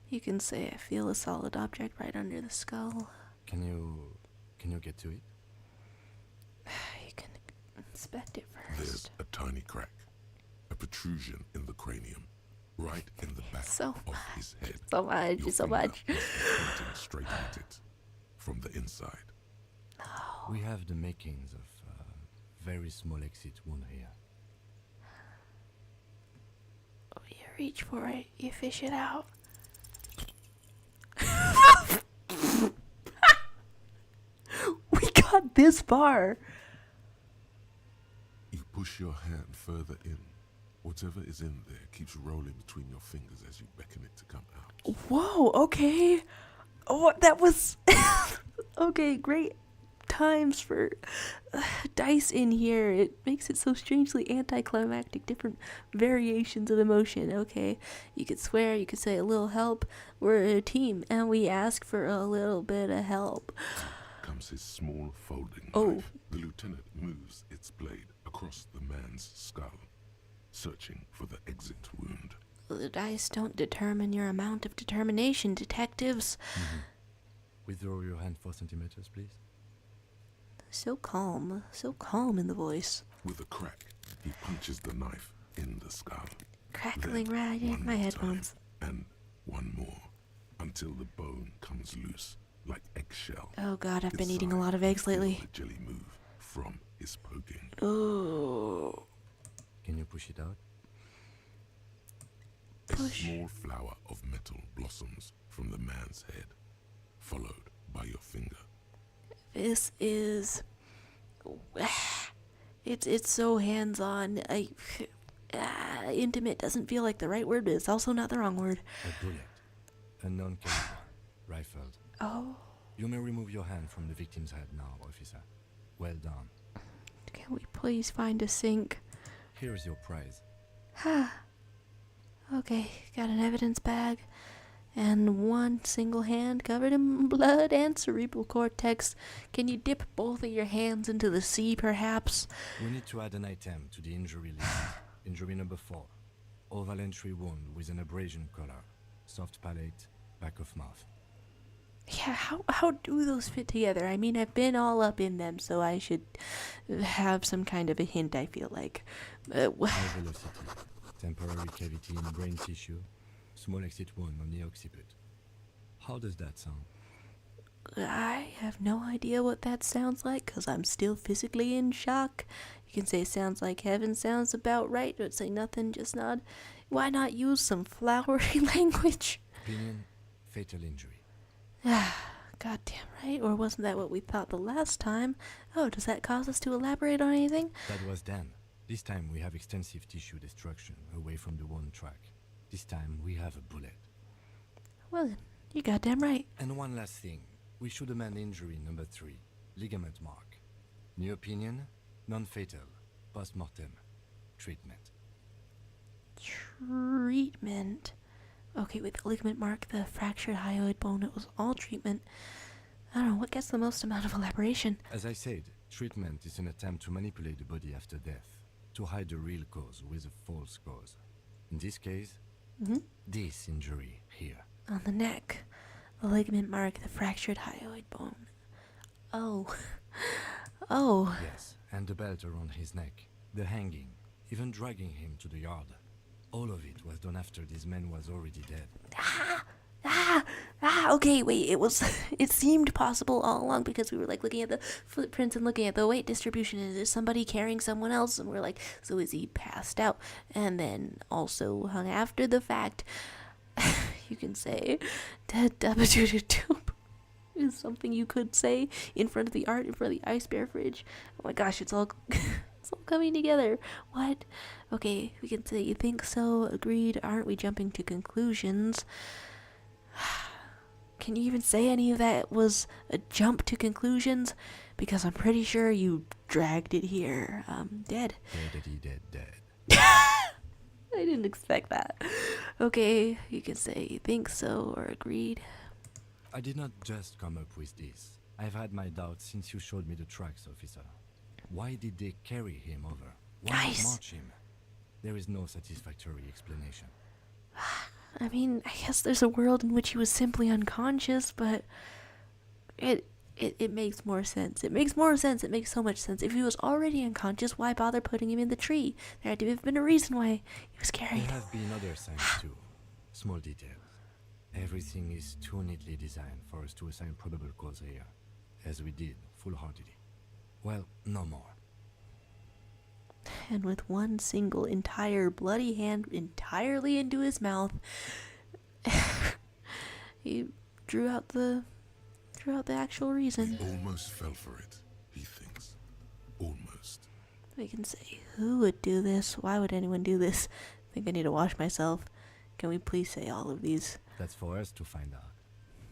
You can say I feel a solid object right under the skull. Can you get to it? You can inspect it There's first. a tiny crack. A protrusion in the cranium. Right in the back So of his head. So much, Your so finger much. must be pointing straight at it. From the inside. We have the makings of a very small exit wound here. You reach for it, you fish it out. We got this far. You push your hand further in. Whatever is in there keeps rolling between your fingers as you beckon it to come out. Whoa, okay. Oh, that was... Okay, great times for dice in here. It makes it so strangely anticlimactic, different variations of emotion. Okay, you could swear, you could say a little help. We're a team, and we ask for a little bit of help. Comes his small folding Oh. knife. The lieutenant moves its blade across the man's skull, searching for the exit wound. The dice don't determine your amount of determination, detectives. Withdraw your hand 4 centimeters, please. So calm in the voice. With a crack, he punches the knife in the skull. Crackling Then right in one my more headphones. time, and one more, until the bone comes loose, like eggshell. Oh god, I've been eating a Inside, lot of you eggs feel lately. the jelly move from his poking. Oh. Can you push it out? A Push. small flower of metal blossoms from the man's head, followed by your finger. This is... It's so hands-on. Intimate doesn't feel like the right word, but it's also not the wrong word. A bullet. Unknown caliber. Rifled. Oh, You may remove your hand from the victim's head now, officer. Well done. can we please find a sink? Here's your prize. Okay, got an evidence bag. And one single hand covered in blood and cerebral cortex. Can you dip both of your hands into the sea, perhaps? We need to add an item to the injury list. Injury number 4. Oval entry wound with an abrasion collar. Soft palate, back of mouth. Yeah, how do those fit together? I mean, I've been all up in them, so I should have some kind of a hint, I feel like. High velocity. Temporary cavity in brain tissue. Small exit wound on the occiput. How does that sound? I have no idea what that sounds like, because I'm still physically in shock. You can say sounds like heaven, sounds about right, but say nothing, just nod. Why not use some flowery language? Opinion, fatal injury. Goddamn right, or wasn't that what we thought the last time? Oh, does that cause us to elaborate on anything? That was then. This time we have extensive tissue destruction away from the wound track. This time we have a bullet. Well then, you're goddamn right. And one last thing. We should amend injury number 3. Ligament mark. New opinion, non-fatal. Post-mortem. Treatment. Treatment. Okay, with the ligament mark, the fractured hyoid bone, it was all treatment. I don't know, what gets the most amount of elaboration? As I said, treatment is an attempt to manipulate the body after death, to hide the real cause with a false cause. In this case, this injury here. On the neck. The ligament mark, the fractured hyoid bone. Oh. Oh. Yes, and the belt around his neck, the hanging, even dragging him to the yard. All of it was done after this man was already dead. Okay, wait, it seemed possible all along because we were like looking at the footprints and looking at the weight distribution. Is there somebody carrying someone else? And we're like, so is he passed out? And then also hung after the fact, you can say, dead doop is something you could say in front of the art, in front of the Ice Bear fridge. Oh my gosh, it's all it's all coming together. What? Okay, we can say you think so, agreed, aren't we jumping to conclusions? Can you even say any of that was a jump to conclusions? Because I'm pretty sure you dragged it here. Dead. Dead. I didn't expect that. Okay, you can say you think so or agreed. I did not just come up with this. I've had my doubts since you showed me the tracks, officer. Why did they carry him over? Why not march him? There is no satisfactory explanation. I mean, I guess there's a world in which he was simply unconscious, but it makes more sense. It makes more sense. It makes so much sense. If he was already unconscious, why bother putting him in the tree? There had to have been a reason why he was carried. There have been other signs too. Small details. Everything is too neatly designed for us to assign probable cause here, as we did, full-heartedly. Well, no more. And with one single entire bloody hand entirely into his mouth, he drew out the actual reason. He almost fell for it, he thinks. Almost. We can say, who would do this? Why would anyone do this? I think I need to wash myself. Can we please say all of these? That's for us to find out.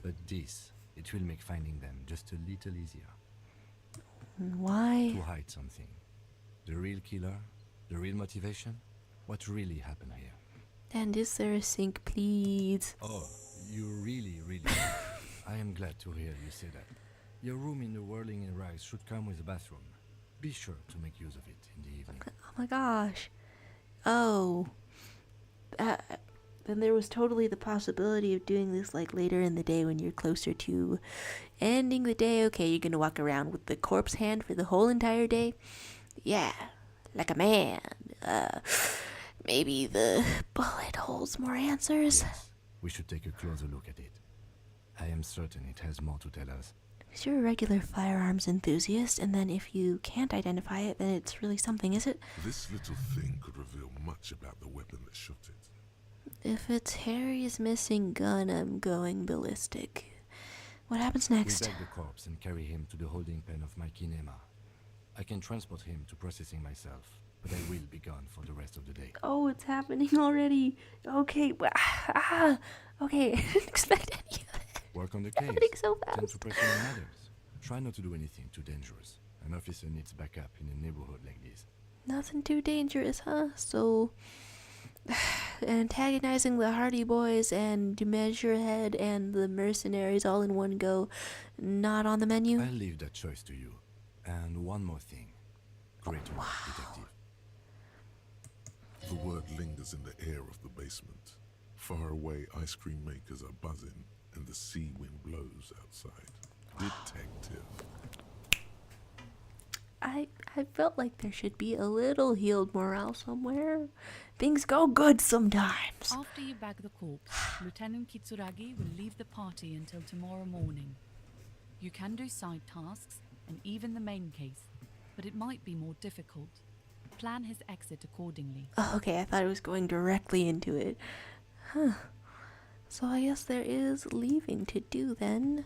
But this, it will make finding them just a little easier. Why? To hide something. The real killer, the real motivation, what really happened here. And is there a sink, please? Oh, you really I am glad to hear you say that. Your room in the Whirling in Rags should come with a bathroom. Be sure to make use of it in the evening. Oh my gosh. Oh. Then there was totally the possibility of doing this like later in the day when you're closer to ending the day. Okay, you're gonna walk around with the corpse hand for the whole entire day? Yeah, like a man. Maybe the bullet holds more answers. Yes, we should take a closer look at it. I am certain it has more to tell us. Because you're a regular firearms enthusiast, and then if you can't identify it, then it's really something, is it? This little thing could reveal much about the weapon that shot it. If it's Harry's missing gun, I'm going ballistic. What happens next? We bag the corpse and carry him to the holding pen of my kinema. I can transport him to processing myself. but I will be gone for the rest of the day. Oh, it's happening already. Okay. Okay. I didn't expect any of it. Work on the case. Happening so Tend to fast. personal matters. Try not to do anything too dangerous. An officer needs backup in a neighborhood like this. Nothing too dangerous, huh? So, antagonizing the Hardy Boys and Measurehead and the mercenaries all in one go, not on the menu? I'll leave that choice to you. And one more thing. Great work, detective. The word lingers in the air of the basement. Far away, ice cream makers are buzzing, and the sea wind blows outside. Detective. I felt like there should be a little healed morale somewhere. Things go good sometimes. After you bag the corpse, Lieutenant Kitsuragi will leave the party until tomorrow morning. You can do side tasks and even the main case, but it might be more difficult. Plan his exit accordingly. Oh, okay, I thought it was going directly into it. Huh. So I guess there is leaving to do then.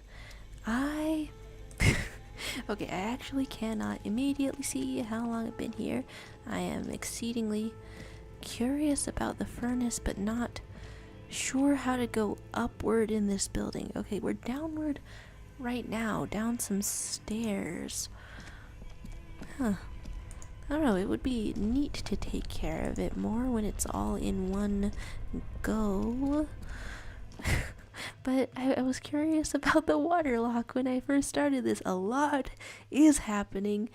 Okay, I actually cannot immediately see how long I've been here. I am exceedingly curious about the furnace, but not sure how to go upward in this building. Okay, we're downward right now, down some stairs. Huh. I don't know, it would be neat to take care of it more when it's all in one go. But I was curious about the water lock when I first started this. A lot is happening,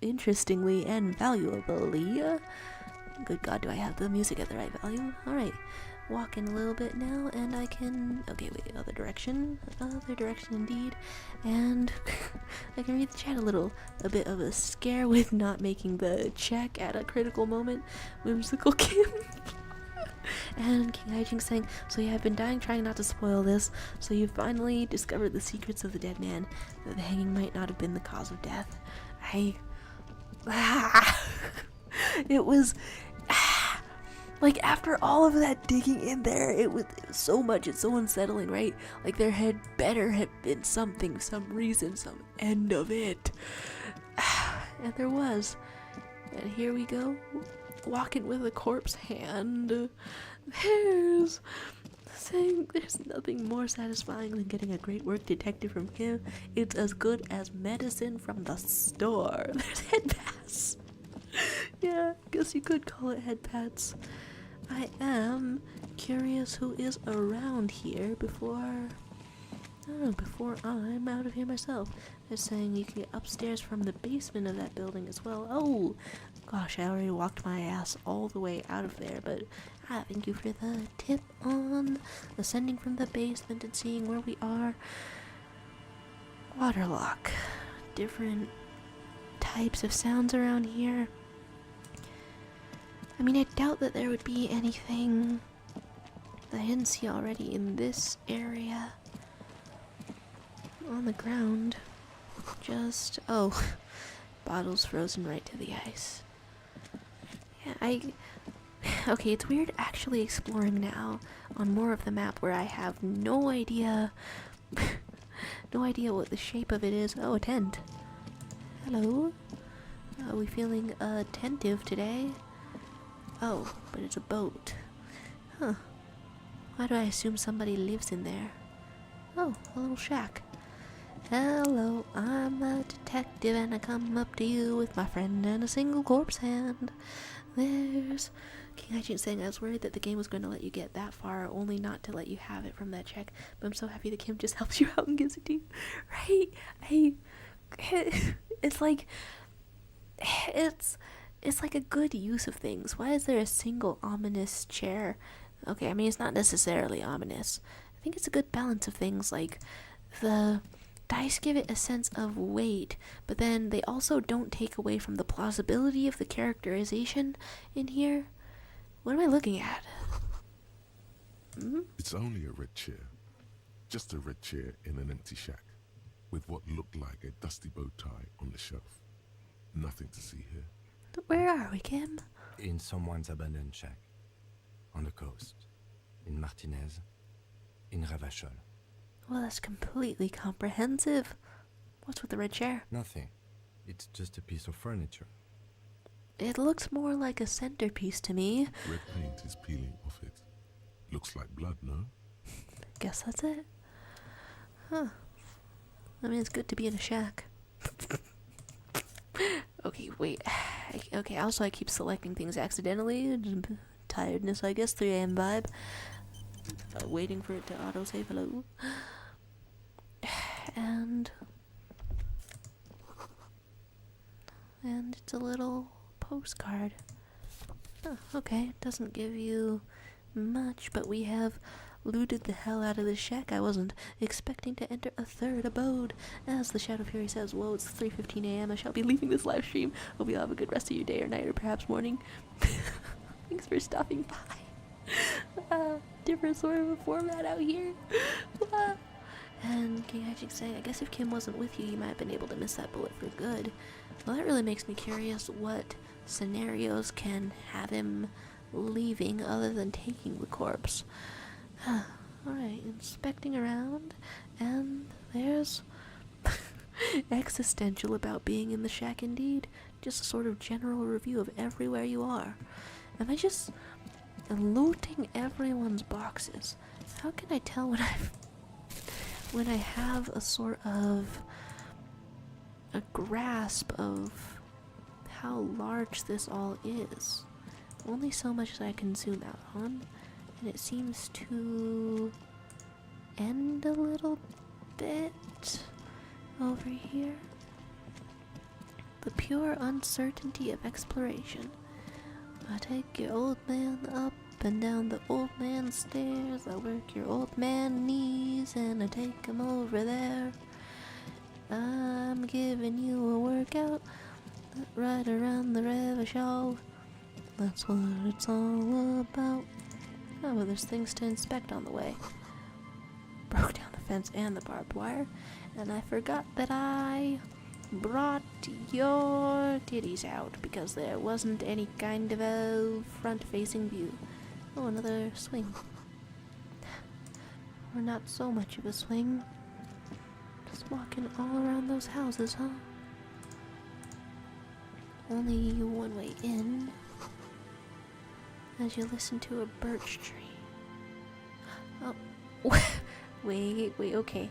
interestingly and valuably. Good God, do I have the music at the right volume? Alright, walking a little bit now, and I can... Okay, wait, other direction indeed. And I can read the chat a little. A bit of a scare with not making the check at a critical moment. Whimsical Kim. And King Haijing saying, so yeah, I've been dying trying not to spoil this, so you finally discovered the secrets of the dead man, that the hanging might not have been the cause of death. It was... like, after all of that digging in there, it was so much, it's so unsettling, right? Like, there had better have been something, some reason, some end of it. And there was. And here we go, walking with a corpse hand. There's nothing more satisfying than getting a great work detective from him. It's as good as medicine from the store. There's head pats. Yeah, guess you could call it head pats. I am curious who is around here before I'm out of here myself. They're saying you can get upstairs from the basement of that building as well. Oh, gosh, I already walked my ass all the way out of there, but thank you for the tip on ascending from the basement and seeing where we are. Waterlock. Different types of sounds around here. I mean, I doubt that there would be anything that I didn't see already in this area. On the ground. Just... oh. Bottles frozen right to the ice. Yeah, okay, it's weird actually exploring now on more of the map where I have no idea... no idea what the shape of it is. Oh, a tent. Hello? Are we feeling attentive today? Oh, but it's a boat. Huh. Why do I assume somebody lives in there? Oh, a little shack. Hello, I'm a detective and I come up to you with my friend and a single corpse hand. There's... King Haijin saying I was worried that the game was going to let you get that far, only not to let you have it from that check. But I'm so happy that Kim just helps you out and gives it to you. Right? It's like... It's like a good use of things. Why is there a single ominous chair? Okay, I mean, it's not necessarily ominous. I think it's a good balance of things, like the dice give it a sense of weight, but then they also don't take away from the plausibility of the characterization in here. What am I looking at? It's only a red chair. Just a red chair in an empty shack, with what looked like a dusty bow tie on the shelf. Nothing to see here. Where are we, Kim? In someone's abandoned shack. On the coast. In Martinez. In Ravachol. Well, that's completely comprehensive. What's with the red chair? Nothing. It's just a piece of furniture. It looks more like a centerpiece to me. Red paint is peeling off it. Looks like blood, no? Guess that's it. Huh. I mean, it's good to be in a shack. Okay, wait. Okay, also I keep selecting things accidentally. Tiredness, I guess. 3 a.m. vibe. Waiting for it to autosave. Hello. And it's a little postcard. Oh, okay, it doesn't give you much, but we have looted the hell out of this shack. I wasn't expecting to enter a third abode. As the Shadow Fury says, whoa, it's 3:15 a.m. I shall be leaving this live stream. Hope you have a good rest of your day or night or perhaps morning. Thanks for stopping by. Different sort of a format out here. And King Hijink saying, I guess if Kim wasn't with you, you might have been able to miss that bullet for good. Well, that really makes me curious what scenarios can have him leaving other than taking the corpse. Alright, inspecting around, and there's existential about being in the shack indeed. Just a sort of general review of everywhere you are. Am I just looting everyone's boxes? How can I tell when I have a sort of a grasp of how large this all is? Only so much that I can zoom out on, and it seems to end a little bit over here. The pure uncertainty of exploration. I take your old man up and down the old man stairs. I work your old man knees and I take him over there. I'm giving you a workout right around the Revachol. That's what it's all about. Oh, well, there's things to inspect on the way. Broke down the fence and the barbed wire, and I forgot that I brought your titties out because there wasn't any kind of a front-facing view. Oh, another swing. Or not so much of a swing. Just walking all around those houses, huh? Only one way in. As you listen to a birch tree. Oh, wait, okay.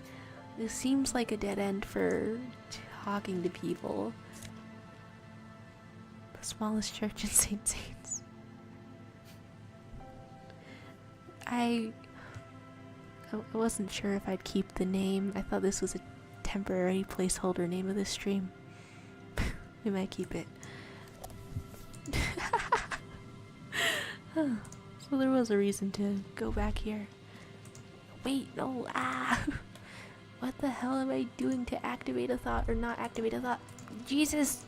This seems like a dead end for talking to people. The smallest church in Saint-Saëns. I wasn't sure if I'd keep the name. I thought this was a temporary placeholder name of this stream. We might keep it. So there was a reason to go back here. Wait, no, What the hell am I doing to activate a thought or not activate a thought? Jesus!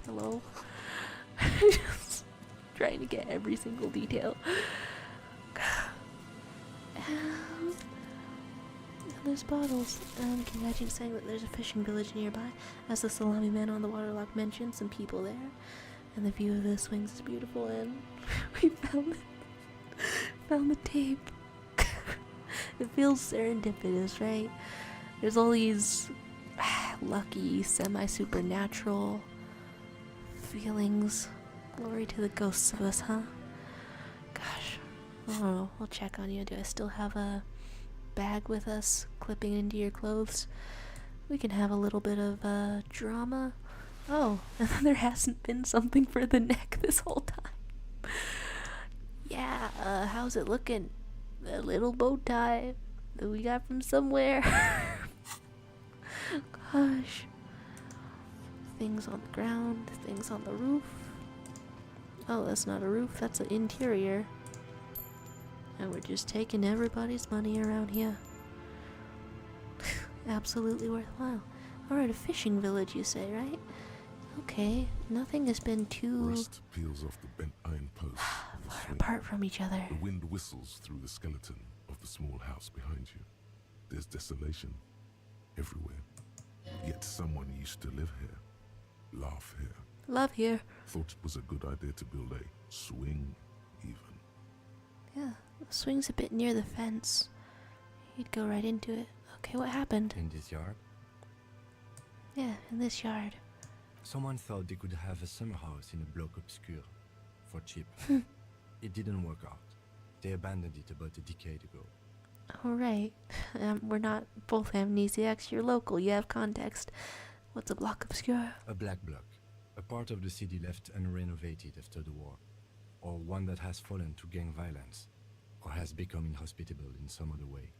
Hello? Just trying to get every single detail. And there's bottles. King Hijink saying that there's a fishing village nearby. As the salami man on the waterlock mentioned, some people there. And the view of the swings is beautiful, and we found the tape. It feels serendipitous, right? There's all these lucky, semi-supernatural feelings. Glory to the ghosts of us, huh? Gosh, I don't know. We'll check on you. Do I still have a bag with us clipping into your clothes? We can have a little bit of drama. Oh, and then there hasn't been something for the neck this whole time. Yeah, how's it looking? A little bow tie that we got from somewhere. Gosh. Things on the ground, things on the roof. Oh, that's not a roof, that's an interior. And we're just taking everybody's money around here. Absolutely worthwhile. Alright, a fishing village, you say, right? Okay, nothing has been too Rust peels off the bent iron posts. far apart from each other. The wind whistles through the skeleton of the small house behind you. There's desolation everywhere. Yet someone used to live here, laugh here. Love here. Thought it was a good idea to build a swing, even. Yeah, the swing's a bit near the fence. You'd go right into it. Okay, what happened? In this yard? Yeah, in this yard. Someone thought they could have a summer house in a bloc obscur for cheap. It didn't work out. They abandoned it about a decade ago. Alright. We're not both amnesiacs. You're local. You have context. What's a block obscure? A black bloc, a part of the city left unrenovated after the war, or one that has fallen to gang violence, or has become inhospitable in some other way.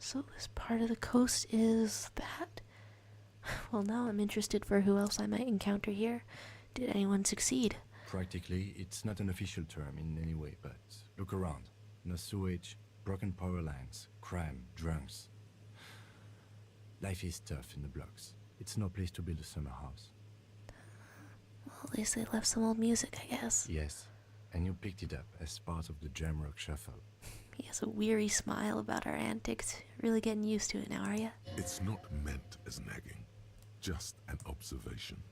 So this part of the coast is that? Well, now I'm interested for who else I might encounter here. Did anyone succeed? Practically, it's not an official term in any way, but look around. No sewage, broken power lines, crime, drunks. Life is tough in the blocks. It's no place to build a summer house. Well, at least they left some old music, I guess. Yes, and you picked it up as part of the jam rock shuffle. He has a weary smile about our antics. Really getting used to it now, are ya? It's not meant as nagging, just an observation.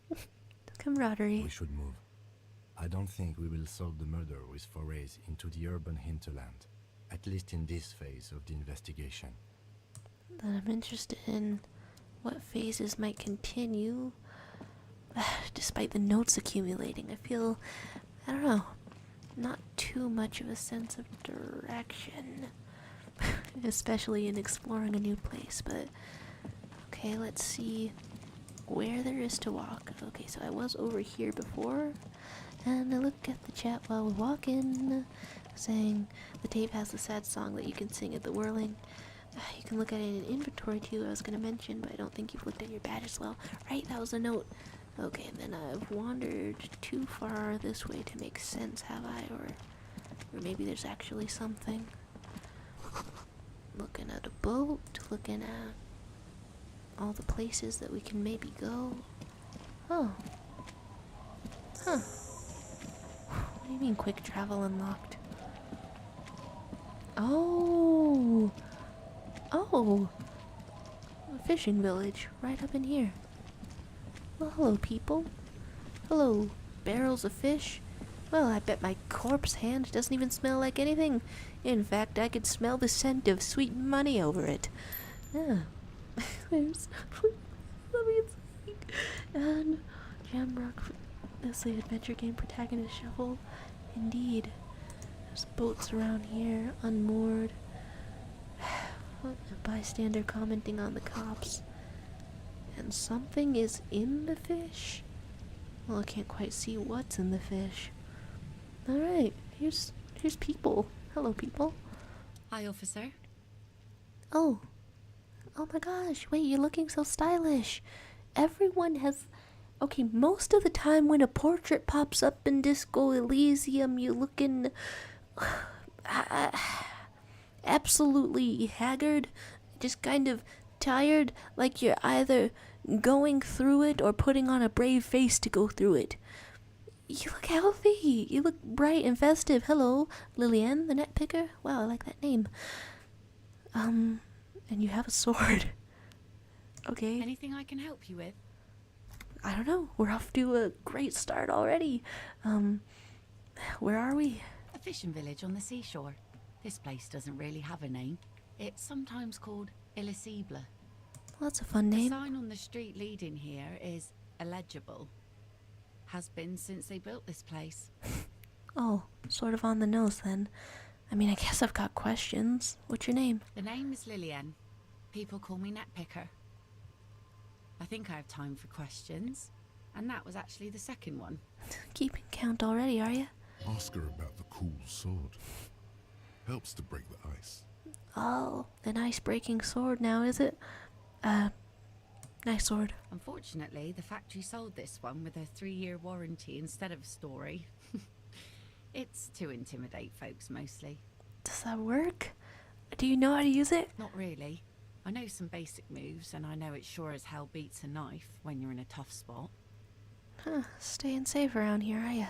Camaraderie. We should move. I don't think we will solve the murder with forays into the urban hinterland, at least in this phase of the investigation. Then I'm interested in what phases might continue. Despite the notes accumulating, I feel, I don't know, not too much of a sense of direction. Especially in exploring a new place, but okay, let's see where there is to walk. Okay, so I was over here before, and I look at the chat while we're walking, saying the tape has a sad song that you can sing at the whirling. You can look at it in inventory too, I was going to mention, but I don't think you've looked at your badge as well. Right, that was a note. Okay, and then I've wandered too far this way to make sense, have I? Or maybe there's actually something. Looking at a boat, looking at all the places that we can maybe go. Oh. Huh. What do you mean quick travel unlocked? Oh. Oh. A fishing village right up in here. Well, hello, people. Hello, barrels of fish. Well, I bet my corpse hand doesn't even smell like anything. In fact, I could smell the scent of sweet money over it. Yeah. There's... Let me see. And Jamrock, that's the adventure game protagonist shovel. Indeed. There's boats around here, unmoored. A bystander commenting on the cops. And something is in the fish? Well, I can't quite see what's in the fish. Alright, here's people. Hello, people. Hi, officer. Oh my gosh, wait, you're looking so stylish. Everyone has... Okay, most of the time when a portrait pops up in Disco Elysium, you're looking... absolutely haggard. Just kind of tired, like you're either going through it or putting on a brave face to go through it. You look healthy. You look bright and festive. Hello, Lillian, the net picker. Wow, I like that name. And you have a sword. Okay. Anything I can help you with? I don't know. We're off to a great start already. Where are we? A fishing village on the seashore. This place doesn't really have a name. It's sometimes called Elysium. Well, that's a fun The name. sign on the street leading here is illegible. Has been since they built this place. Oh, sort of on the nose then. I mean, I guess I've got questions. What's your name? The name is Lillian. People call me Netpicker. I think I have time for questions. And that was actually the second one. Keeping count already, are you? Ask her about the cool sword. Helps to break the ice. Oh, an ice-breaking sword now, is it? Nice sword. Unfortunately, the factory sold this one with a 3-year warranty instead of a story. It's to intimidate folks mostly. Does that work? Do you know how to use it? Not really. I know some basic moves, and I know it sure as hell beats a knife when you're in a tough spot. Huh, staying safe around here, are ya?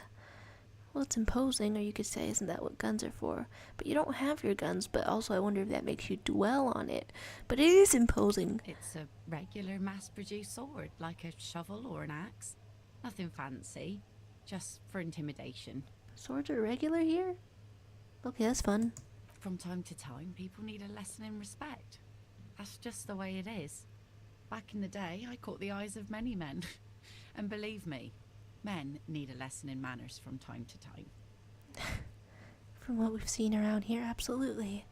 Well, it's imposing, or you could say, isn't that what guns are for? But you don't have your guns, but also I wonder if that makes you dwell on it. But it is imposing. It's a regular mass-produced sword, like a shovel or an axe. Nothing fancy, just for intimidation. Swords are regular here? Okay, that's fun. From time to time, people need a lesson in respect. That's just the way it is. Back in the day, I caught the eyes of many men. And believe me, men need a lesson in manners from time to time. From what we've seen around here, absolutely.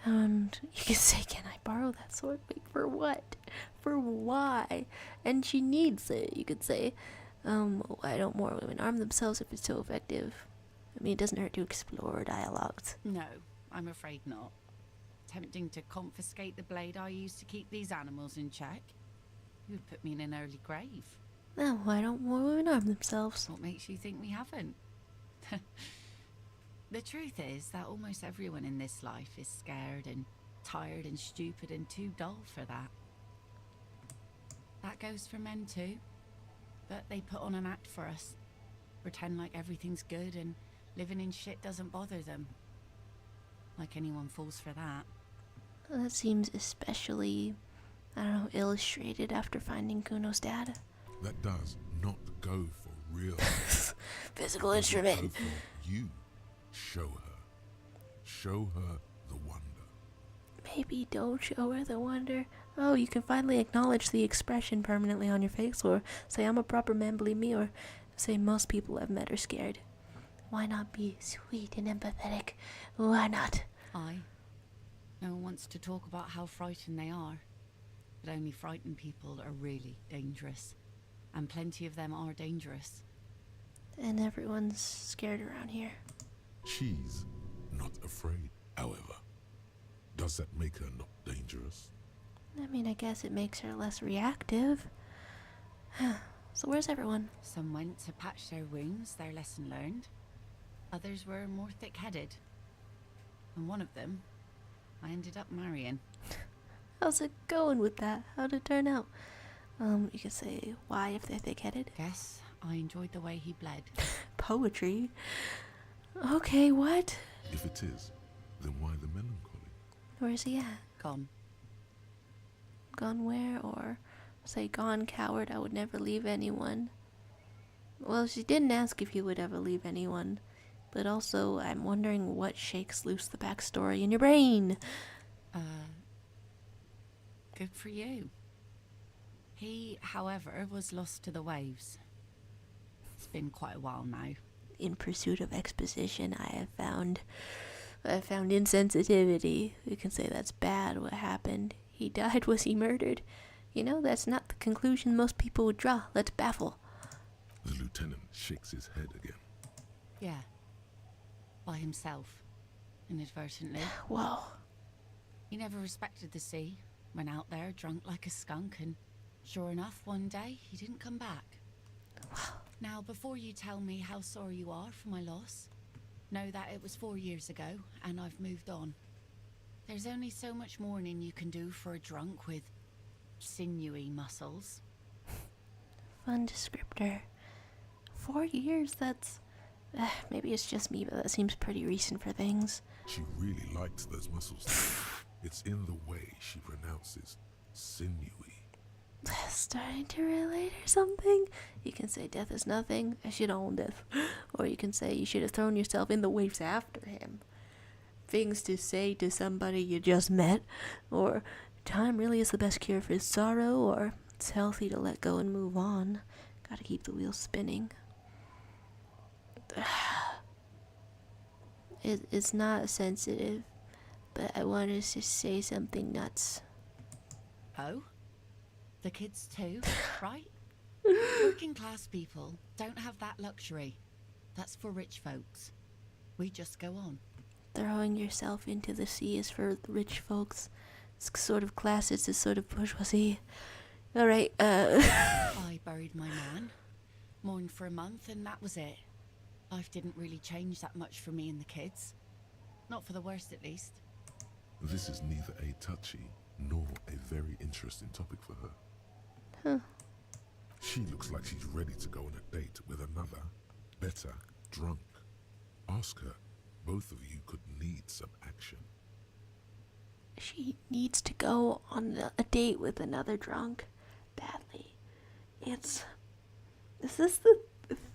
And you can say, can I borrow that sword? Wait, for what? For why? And she needs it, you could say. Why don't more women arm themselves if it's so effective? I mean, it doesn't hurt to explore dialogues. No, I'm afraid not. Tempting to confiscate the blade I used to keep these animals in check? You would put me in an early grave. Now, why don't more women arm themselves? What makes you think we haven't? The truth is that almost everyone in this life is scared and tired and stupid and too dull for that. That goes for men too. But they put on an act for us. Pretend like everything's good and living in shit doesn't bother them. Like anyone falls for that. Well, that seems especially, I don't know, illustrated after finding Kuno's dad. That does not go for real. Physical It does not instrument. go for you. Show her. Show her the wonder. Maybe don't show her the wonder. Oh, you can finally acknowledge the expression permanently on your face, or say I'm a proper man, believe me, or say most people I've met are scared. Why not be sweet and empathetic? Why not? No one wants to talk about how frightened they are. But only frightened people are really dangerous. And plenty of them are dangerous. And everyone's scared around here. She's not afraid, however. Does that make her not dangerous? I mean, I guess it makes her less reactive. So where's everyone? Some went to patch their wounds, their lesson learned. Others were more thick-headed. And one of them, I ended up marrying. How's it going with that? How'd it turn out? You could say why if they're thick-headed. Guess I enjoyed the way he bled. Poetry? Okay, what? If it is, then why the melancholy? Where's he at? Gone. Gone where? Or say gone coward, I would never leave anyone. Well, she didn't ask if he would ever leave anyone. But also, I'm wondering what shakes loose the backstory in your brain. Good for you. He, however, was lost to the waves. It's been quite a while now. In pursuit of exposition, I found insensitivity. You can say that's bad, what happened. He died, was he murdered? You know, that's not the conclusion most people would draw. Let's baffle. The lieutenant shakes his head again. Yeah. By himself. Inadvertently. Whoa. He never respected the sea. Went out there drunk like a skunk, and sure enough, one day he didn't come back. Now, before you tell me how sorry you are for my loss, know that it was 4 years ago, and I've moved on. There's only so much mourning you can do for a drunk with sinewy muscles. Fun descriptor. 4 years, that's... maybe it's just me, but that seems pretty recent for things. She really likes those muscles. It's in the way she pronounces sinewy. Starting to relate or something? You can say death is nothing, I should own death. Or you can say you should have thrown yourself in the waves after him. Things to say to somebody you just met. Or time really is the best cure for sorrow. Or it's healthy to let go and move on. Gotta keep the wheels spinning. It's not sensitive, but I wanted to say something nuts. Oh? The kids too, right? Working class people don't have that luxury. That's for rich folks. We just go on. Throwing yourself into the sea is for the rich folks. It's sort of classist, it's sort of bourgeoisie. Alright, I buried my man, mourned for a month, and that was it. Life didn't really change that much for me and the kids. Not for the worst, at least. This is neither a touchy nor a very interesting topic for her. Huh. She looks like she's ready to go on a date with another, better, drunk. Ask her. Both of you could need some action. She needs to go on a date with another drunk. Badly. Is this the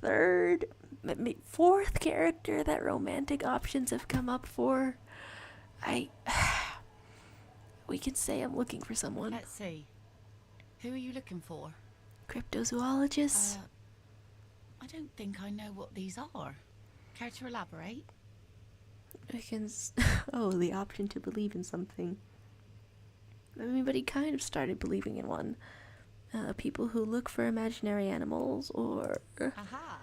third, maybe fourth character that romantic options have come up for? We can say I'm looking for someone. Let's see. Who are you looking for? Cryptozoologists? I don't think I know what these are. Care to elaborate? I can. Oh, the option to believe in something. I mean, but he kind of started believing in one. People who look for imaginary animals, or. Aha!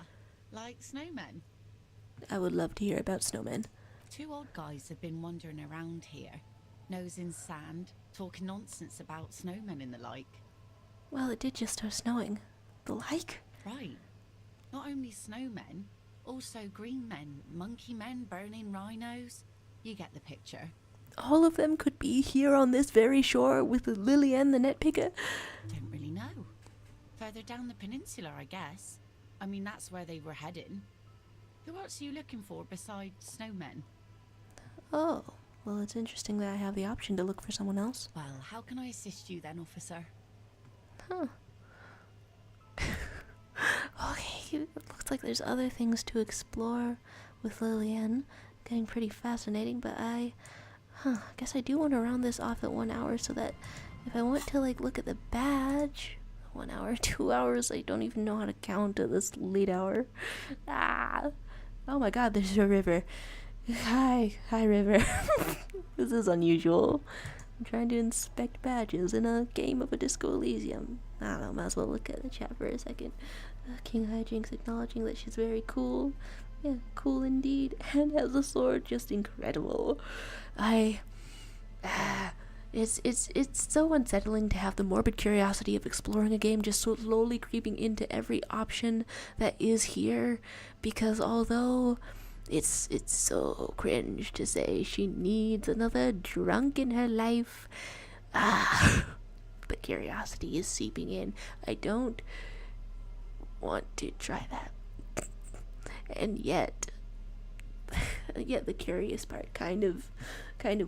Like snowmen. I would love to hear about snowmen. 2 old guys have been wandering around here, nose in sand, talking nonsense about snowmen and the like. Well, it did just start snowing. The like? Right. Not only snowmen, also green men, monkey men burning rhinos. You get the picture. All of them could be here on this very shore with Lillian the net picker. Don't really know. Further down the peninsula, I guess. I mean, that's where they were heading. Who else are you looking for besides snowmen? Oh, well, it's interesting that I have the option to look for someone else. Well, how can I assist you then, officer? Huh. Okay, it looks like there's other things to explore with Lillian. Getting pretty fascinating, but I guess I do want to round this off at 1 hour so that if I want to, like, look at the badge, 1 hour, 2 hours, I don't even know how to count at this late hour. Oh my god, there's a river. Hi river. This is unusual. I'm trying to inspect badges in a game of a Disco Elysium. I don't know, might as well look at the chat for a second. King Hijinks acknowledging that she's very cool. Yeah, cool indeed. And has a sword, just incredible. It's so unsettling to have the morbid curiosity of exploring a game just so slowly creeping into every option that is here, because although it's so cringe to say she needs another drunk in her life, the curiosity is seeping in. I don't want to try that, and yet the curious part kind of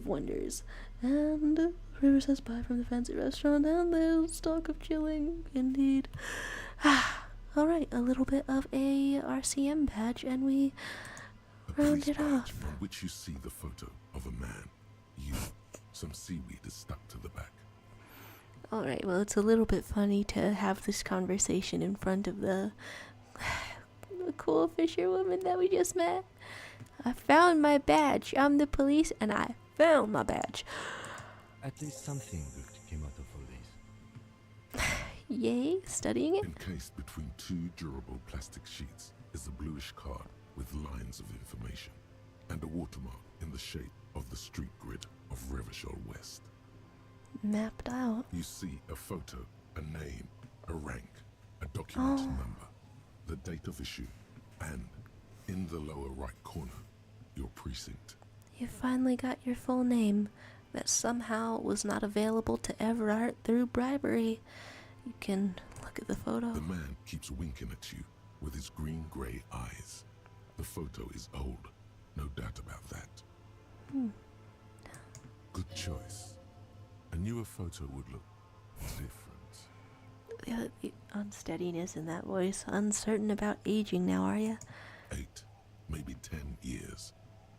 wonders. And River says bye from the fancy restaurant, and there's talk of chilling, indeed. Alright, a little bit of a RCM badge, and we round it off. On which you see the photo of a man. Some seaweed is stuck to the back. Alright, well, it's a little bit funny to have this conversation in front of the cool fisherwoman that we just met. I found my badge. I'm the police, and I found my badge. At least something good came out of all this. Yay, studying it? Encased between 2 durable plastic sheets is a bluish card with lines of information and a watermark in the shape of the street grid of Revachol West. Mapped out. You see a photo, a name, a rank, a document number, the date of issue, and in the lower right corner, your precinct. You finally got your full name that somehow was not available to Everard through bribery. You can look at the photo. The man keeps winking at you with his green-grey eyes. The photo is old, no doubt about that. Good choice. A newer photo would look different. The unsteadiness in that voice. Uncertain about aging now, are you? 8, maybe 10 years.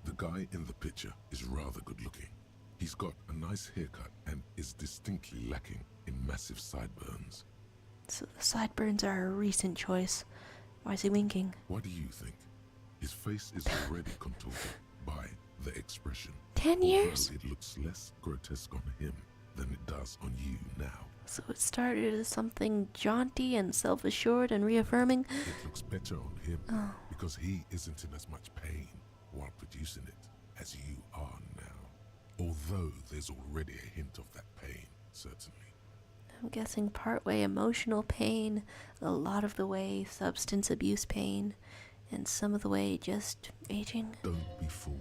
The guy in the picture is rather good-looking. He's got a nice haircut and is distinctly lacking in massive sideburns. So the sideburns are a recent choice. Why is he winking? What do you think? His face is already contorted by the expression. 10 years? Although it looks less grotesque on him than it does on you now. So it started as something jaunty and self-assured and reaffirming. It looks better on him because he isn't in as much pain while producing it as you are now. Although there's already a hint of that pain, certainly. I'm guessing partway emotional pain, a lot of the way substance abuse pain, and some of the way just aging. Don't be fooled.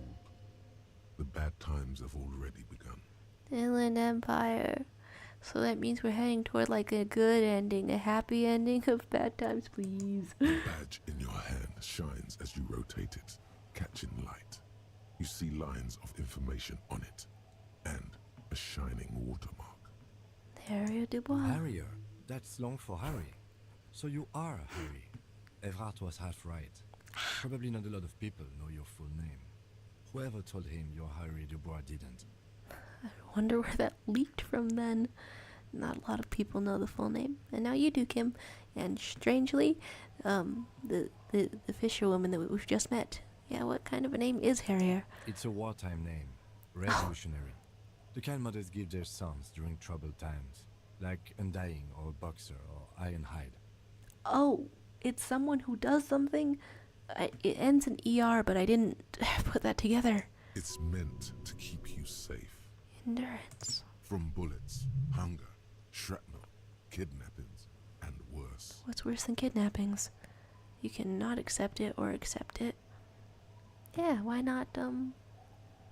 The bad times have already begun. Inland Empire. So that means we're heading toward like a good ending, a happy ending of bad times, please. The badge in your hand shines as you rotate it, catching light. You see lines of information on it, and a shining watermark. Harrier Dubois. Harrier? That's long for Harry. So you are Harry. Everard was half right. Probably not a lot of people know your full name. Whoever told him you're Harry Dubois didn't. I wonder where that leaked from then. not a lot of people know the full name, and now you do, Kim. And strangely, the fisherwoman that we've just met. Yeah, what kind of a name is Harrier? It's a wartime name. Revolutionary. The kind mothers give their sons during troubled times. Like Undying or Boxer or Ironhide. Oh, it's someone who does something? It ends in ER, but I didn't put that together. It's meant to keep you safe. Endurance. From bullets, hunger, shrapnel, kidnappings, and worse. What's worse than kidnappings? You cannot accept it or accept it. Yeah, why not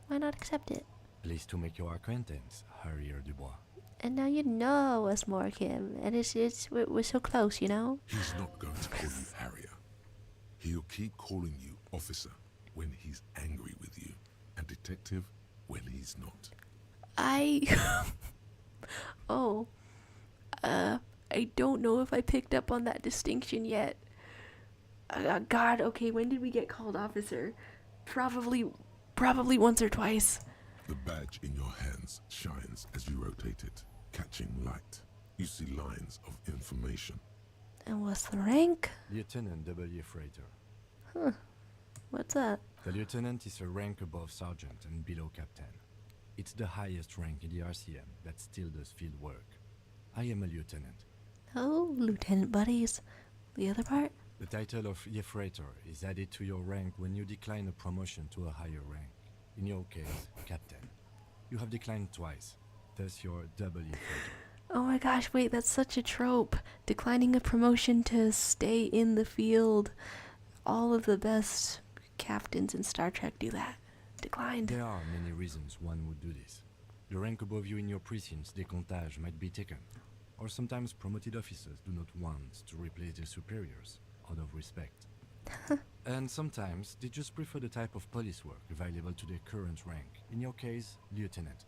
accept it? Pleased to make your acquaintance, Harrier Dubois. And now you know us more, Kim. And we're so close, you know? He's not going to call you Harrier. He'll keep calling you officer when he's angry with you, and detective when he's not. I don't know if I picked up on that distinction yet. God, okay, when did we get called officer? Probably once or twice. The badge in your hands shines as you rotate it, catching light. You see lines of information. And what's the rank? Lieutenant W. Freighter. Huh. What's that? The lieutenant is a rank above sergeant and below captain. It's the highest rank in the RCM that still does field work. I am a lieutenant. Oh, lieutenant buddies. The other part? The title of Freighter is added to your rank when you decline a promotion to a higher rank. In your case, captain. You have declined twice, thus your W Freighter. Oh my gosh, wait, that's such a trope. Declining a promotion to stay in the field. All of the best captains in Star Trek do that. Declined. There are many reasons one would do this. The rank above you in your precinct's décomptage might be taken, or sometimes promoted officers do not want to replace their superiors, out of respect. And sometimes they just prefer the type of police work available to their current rank, in your case, lieutenant.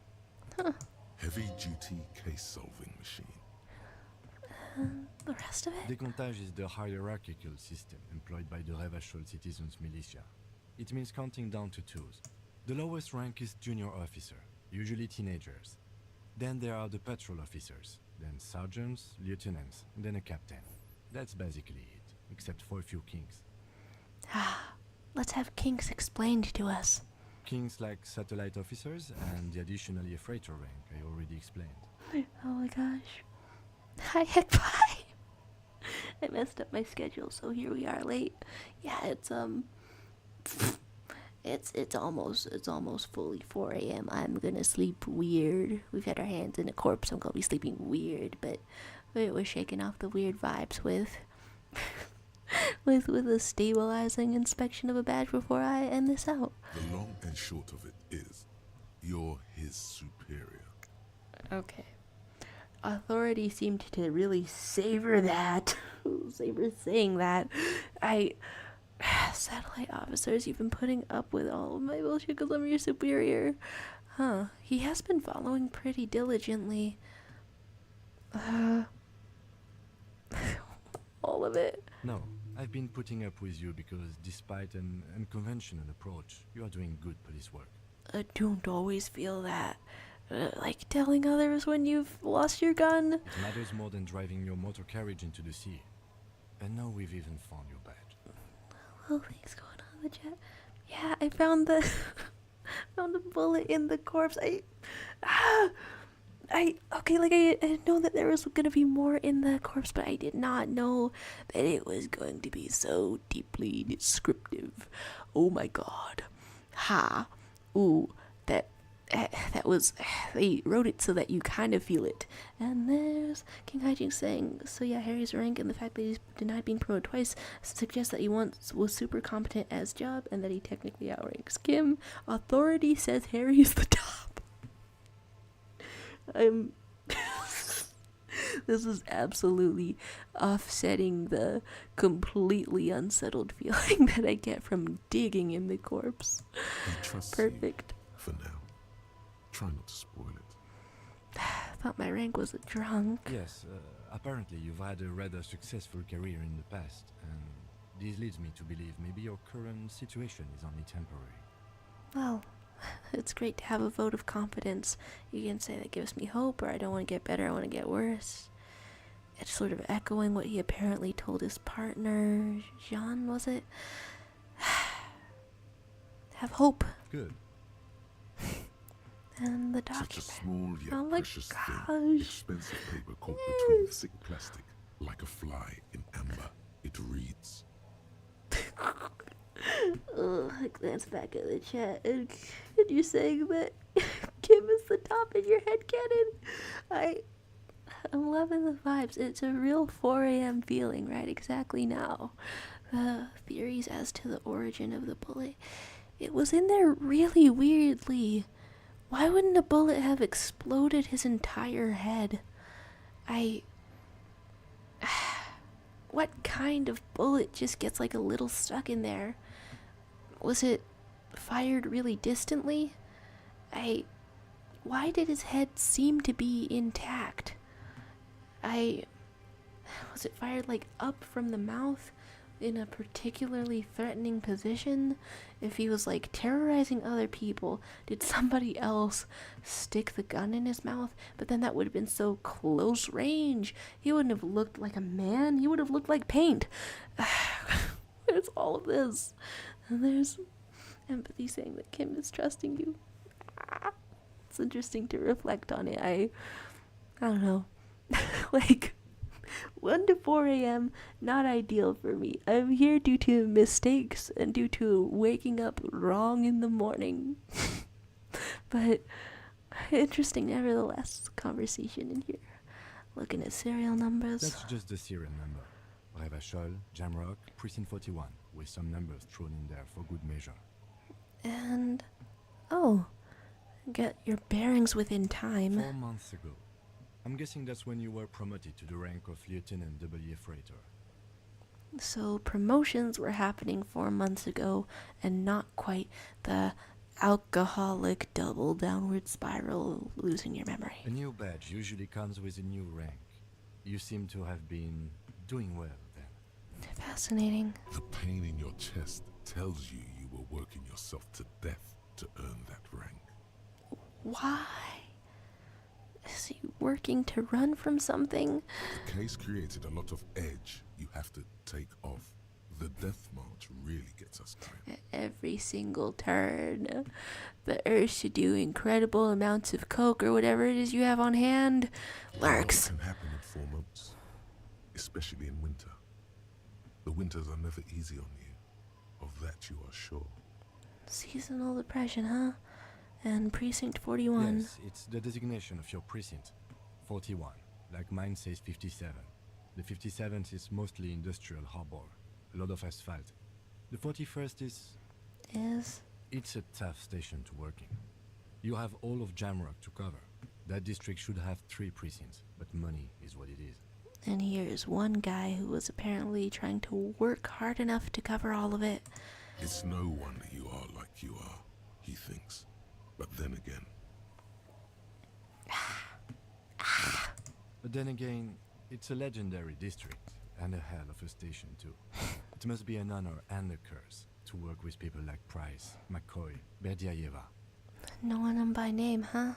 Heavy-duty case-solving machine. The rest of it? Décomptage is the hierarchical system employed by the Revachol Citizens Militia. It means counting down to twos. The lowest rank is junior officer, usually teenagers. Then there are the patrol officers, then sergeants, lieutenants, and then a captain. That's basically it, except for a few kings. Let's have kinks explained to us. Kings like satellite officers and the additionally a freighter rank I already explained. Oh my gosh. Hi, heck, bye. I messed up my schedule, so here we are late. Yeah, it's almost fully 4 a.m. I'm gonna sleep weird. We've had our hands in a corpse. I'm gonna be sleeping weird, but we're shaking off the weird vibes with with a stabilizing inspection of a badge before I end this out. The long and short of it is, you're his superior. Okay. Authority seemed to really savor that. Savor saying that. Satellite officers, you've been putting up with all of my bullshit because I'm your superior. Huh. He has been following pretty diligently. All of it. No, I've been putting up with you because despite an unconventional approach, you are doing good police work. I don't always feel that. Like telling others when you've lost your gun. It matters more than driving your motor carriage into the sea. And now we've even found your badge. Oh, things going on in the chat. Yeah, I found the found a bullet in the corpse. I know that there was gonna be more in the corpse, but I did not know that it was going to be so deeply descriptive. Oh my god. Ha. Ooh, that was, they wrote it so that you kind of feel it. And there's King Hijinks saying, so yeah, Harry's rank and the fact that he's denied being promoted twice suggests that he once was super competent as job and that he technically outranks Kim. Authority says Harry's the top. This is absolutely offsetting the completely unsettled feeling that I get from digging in the corpse. He trusts Perfect. you for now. Try not to spoil it. I thought my rank was a drunk. Yes, apparently you've had a rather successful career in the past, and this leads me to believe maybe your current situation is only temporary. Well, It's great to have a vote of confidence. You can say that gives me hope, or I don't want to get better, I want to get worse. It's sort of echoing what he apparently told his partner, Jean, was it? Have hope. Good. And the Such a document. small yet Oh my precious thing. gosh. Expensive paper caught between thick plastic, like a fly in amber. It reads, Oh, I glance back at the chat, and you're saying that Kim is the top in your headcanon. I'm loving the vibes. It's a real 4 a.m. feeling right exactly now. The theories as to the origin of the bullet. It was in there really weirdly. Why wouldn't a bullet have exploded his entire head? What kind of bullet just gets like a little stuck in there? Was it fired really distantly? Why did his head seem to be intact? Was it fired like up from the mouth in a particularly threatening position? If he was like terrorizing other people, did somebody else stick the gun in his mouth? But then that would have been so close range. He wouldn't have looked like a man. He would have looked like paint. There's all of this. And there's empathy saying that Kim is trusting you. It's interesting to reflect on it. I don't know. Like, 1 to 4 a.m., not ideal for me. I'm here due to mistakes and due to waking up wrong in the morning. But interesting, nevertheless, conversation in here. Looking at serial numbers. That's just the serial number. Revachol, Jamrock, Precinct 41, with some numbers thrown in there for good measure. And, oh, get your bearings within time. 4 months ago. I'm guessing that's when you were promoted to the rank of Lieutenant W. Freighter. So promotions were happening 4 months ago, and not quite the alcoholic double downward spiral losing your memory. A new badge usually comes with a new rank. You seem to have been doing well then. Fascinating. the pain in your chest tells you you were working yourself to death to earn that rank. Why? Is he working to run from something? The case created a lot of edge you have to take off. The death march really gets us going. At every single turn, the urge to do incredible amounts of coke or whatever it is you have on hand lurks. It can happen in 4 months, especially in winter. The winters are never easy on you. Of that you are sure. Seasonal depression, huh? And Precinct 41. Yes, it's the designation of your precinct. 41, like mine says 57. The 57th is mostly industrial harbor, a lot of asphalt. The 41st Is? it's a tough station to work in. You have all of Jamrock to cover. That district should have 3 precincts, but money is what it is. And here is one guy who was apparently trying to work hard enough to cover all of it. It's no wonder you are like you are, he thinks. But then again, But then again, it's a legendary district, and a hell of a station too. It must be an honor and a curse to work with people like Price, McCoy, Berdiaeva. Knowing him by name, huh?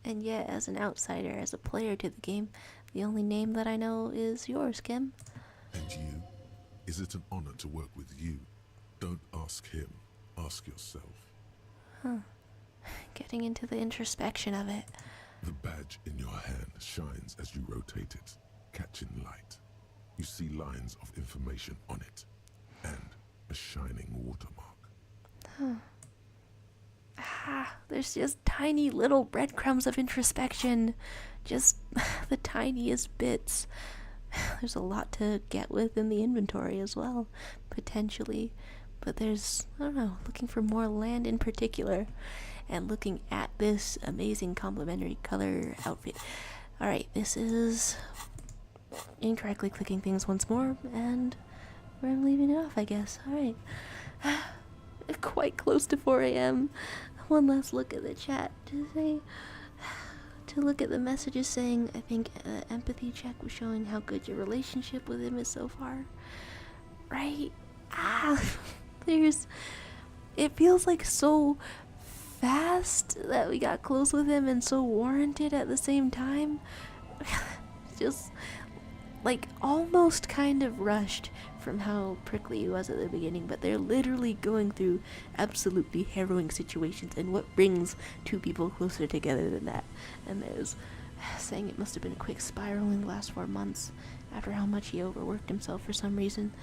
And yet, as an outsider, as a player to the game, the only name that I know is yours, Kim. and you? Is it an honor to work with you? Don't ask him, ask yourself. Getting into the introspection of it. The badge in your hand shines as you rotate it, catching light. You see lines of information on it, and a shining watermark. There's just tiny little breadcrumbs of introspection. Just the tiniest bits. There's a lot to get with in the inventory as well, potentially. But there's, I don't know, looking for more land in particular. And looking at this amazing complementary color outfit. Alright, this is incorrectly clicking things once more, and where I'm leaving it off, I guess. Alright. Quite close to 4 a.m. One last look at the chat to look at the messages saying, I think empathy check was showing how good your relationship with him is so far. Right? There's it feels like so fast that we got close with him and so warranted at the same time. Just like almost kind of rushed from how prickly he was at the beginning, but they're literally going through absolutely harrowing situations, and what brings two people closer together than that? And there's saying it must have been a quick spiral in the last 4 months after how much he overworked himself for some reason.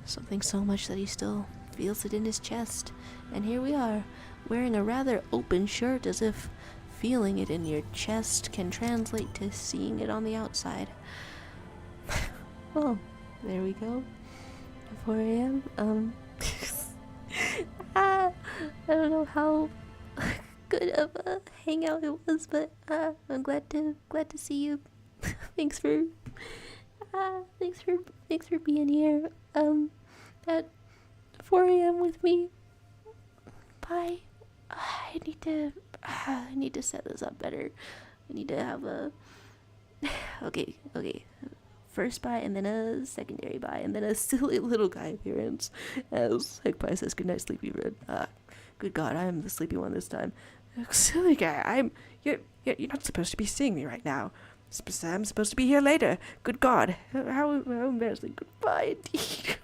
Something so much that he still feels it in his chest. And here we are, wearing a rather open shirt, as if feeling it in your chest can translate to seeing it on the outside. Well, there we go. 4 a.m. I don't know how good of a hangout it was, but I'm glad to see you. thanks for being here. At 4 a.m. with me. Bye. I need to set this up better. I need to have a okay. First bye, and then a secondary bye, and then a silly little guy appearance as Higpie says goodnight, sleepy red. Good God, I am the sleepy one this time. Silly guy, you're not supposed to be seeing me right now. I'm supposed to be here later. Good God, how embarrassing. Goodbye, indeed.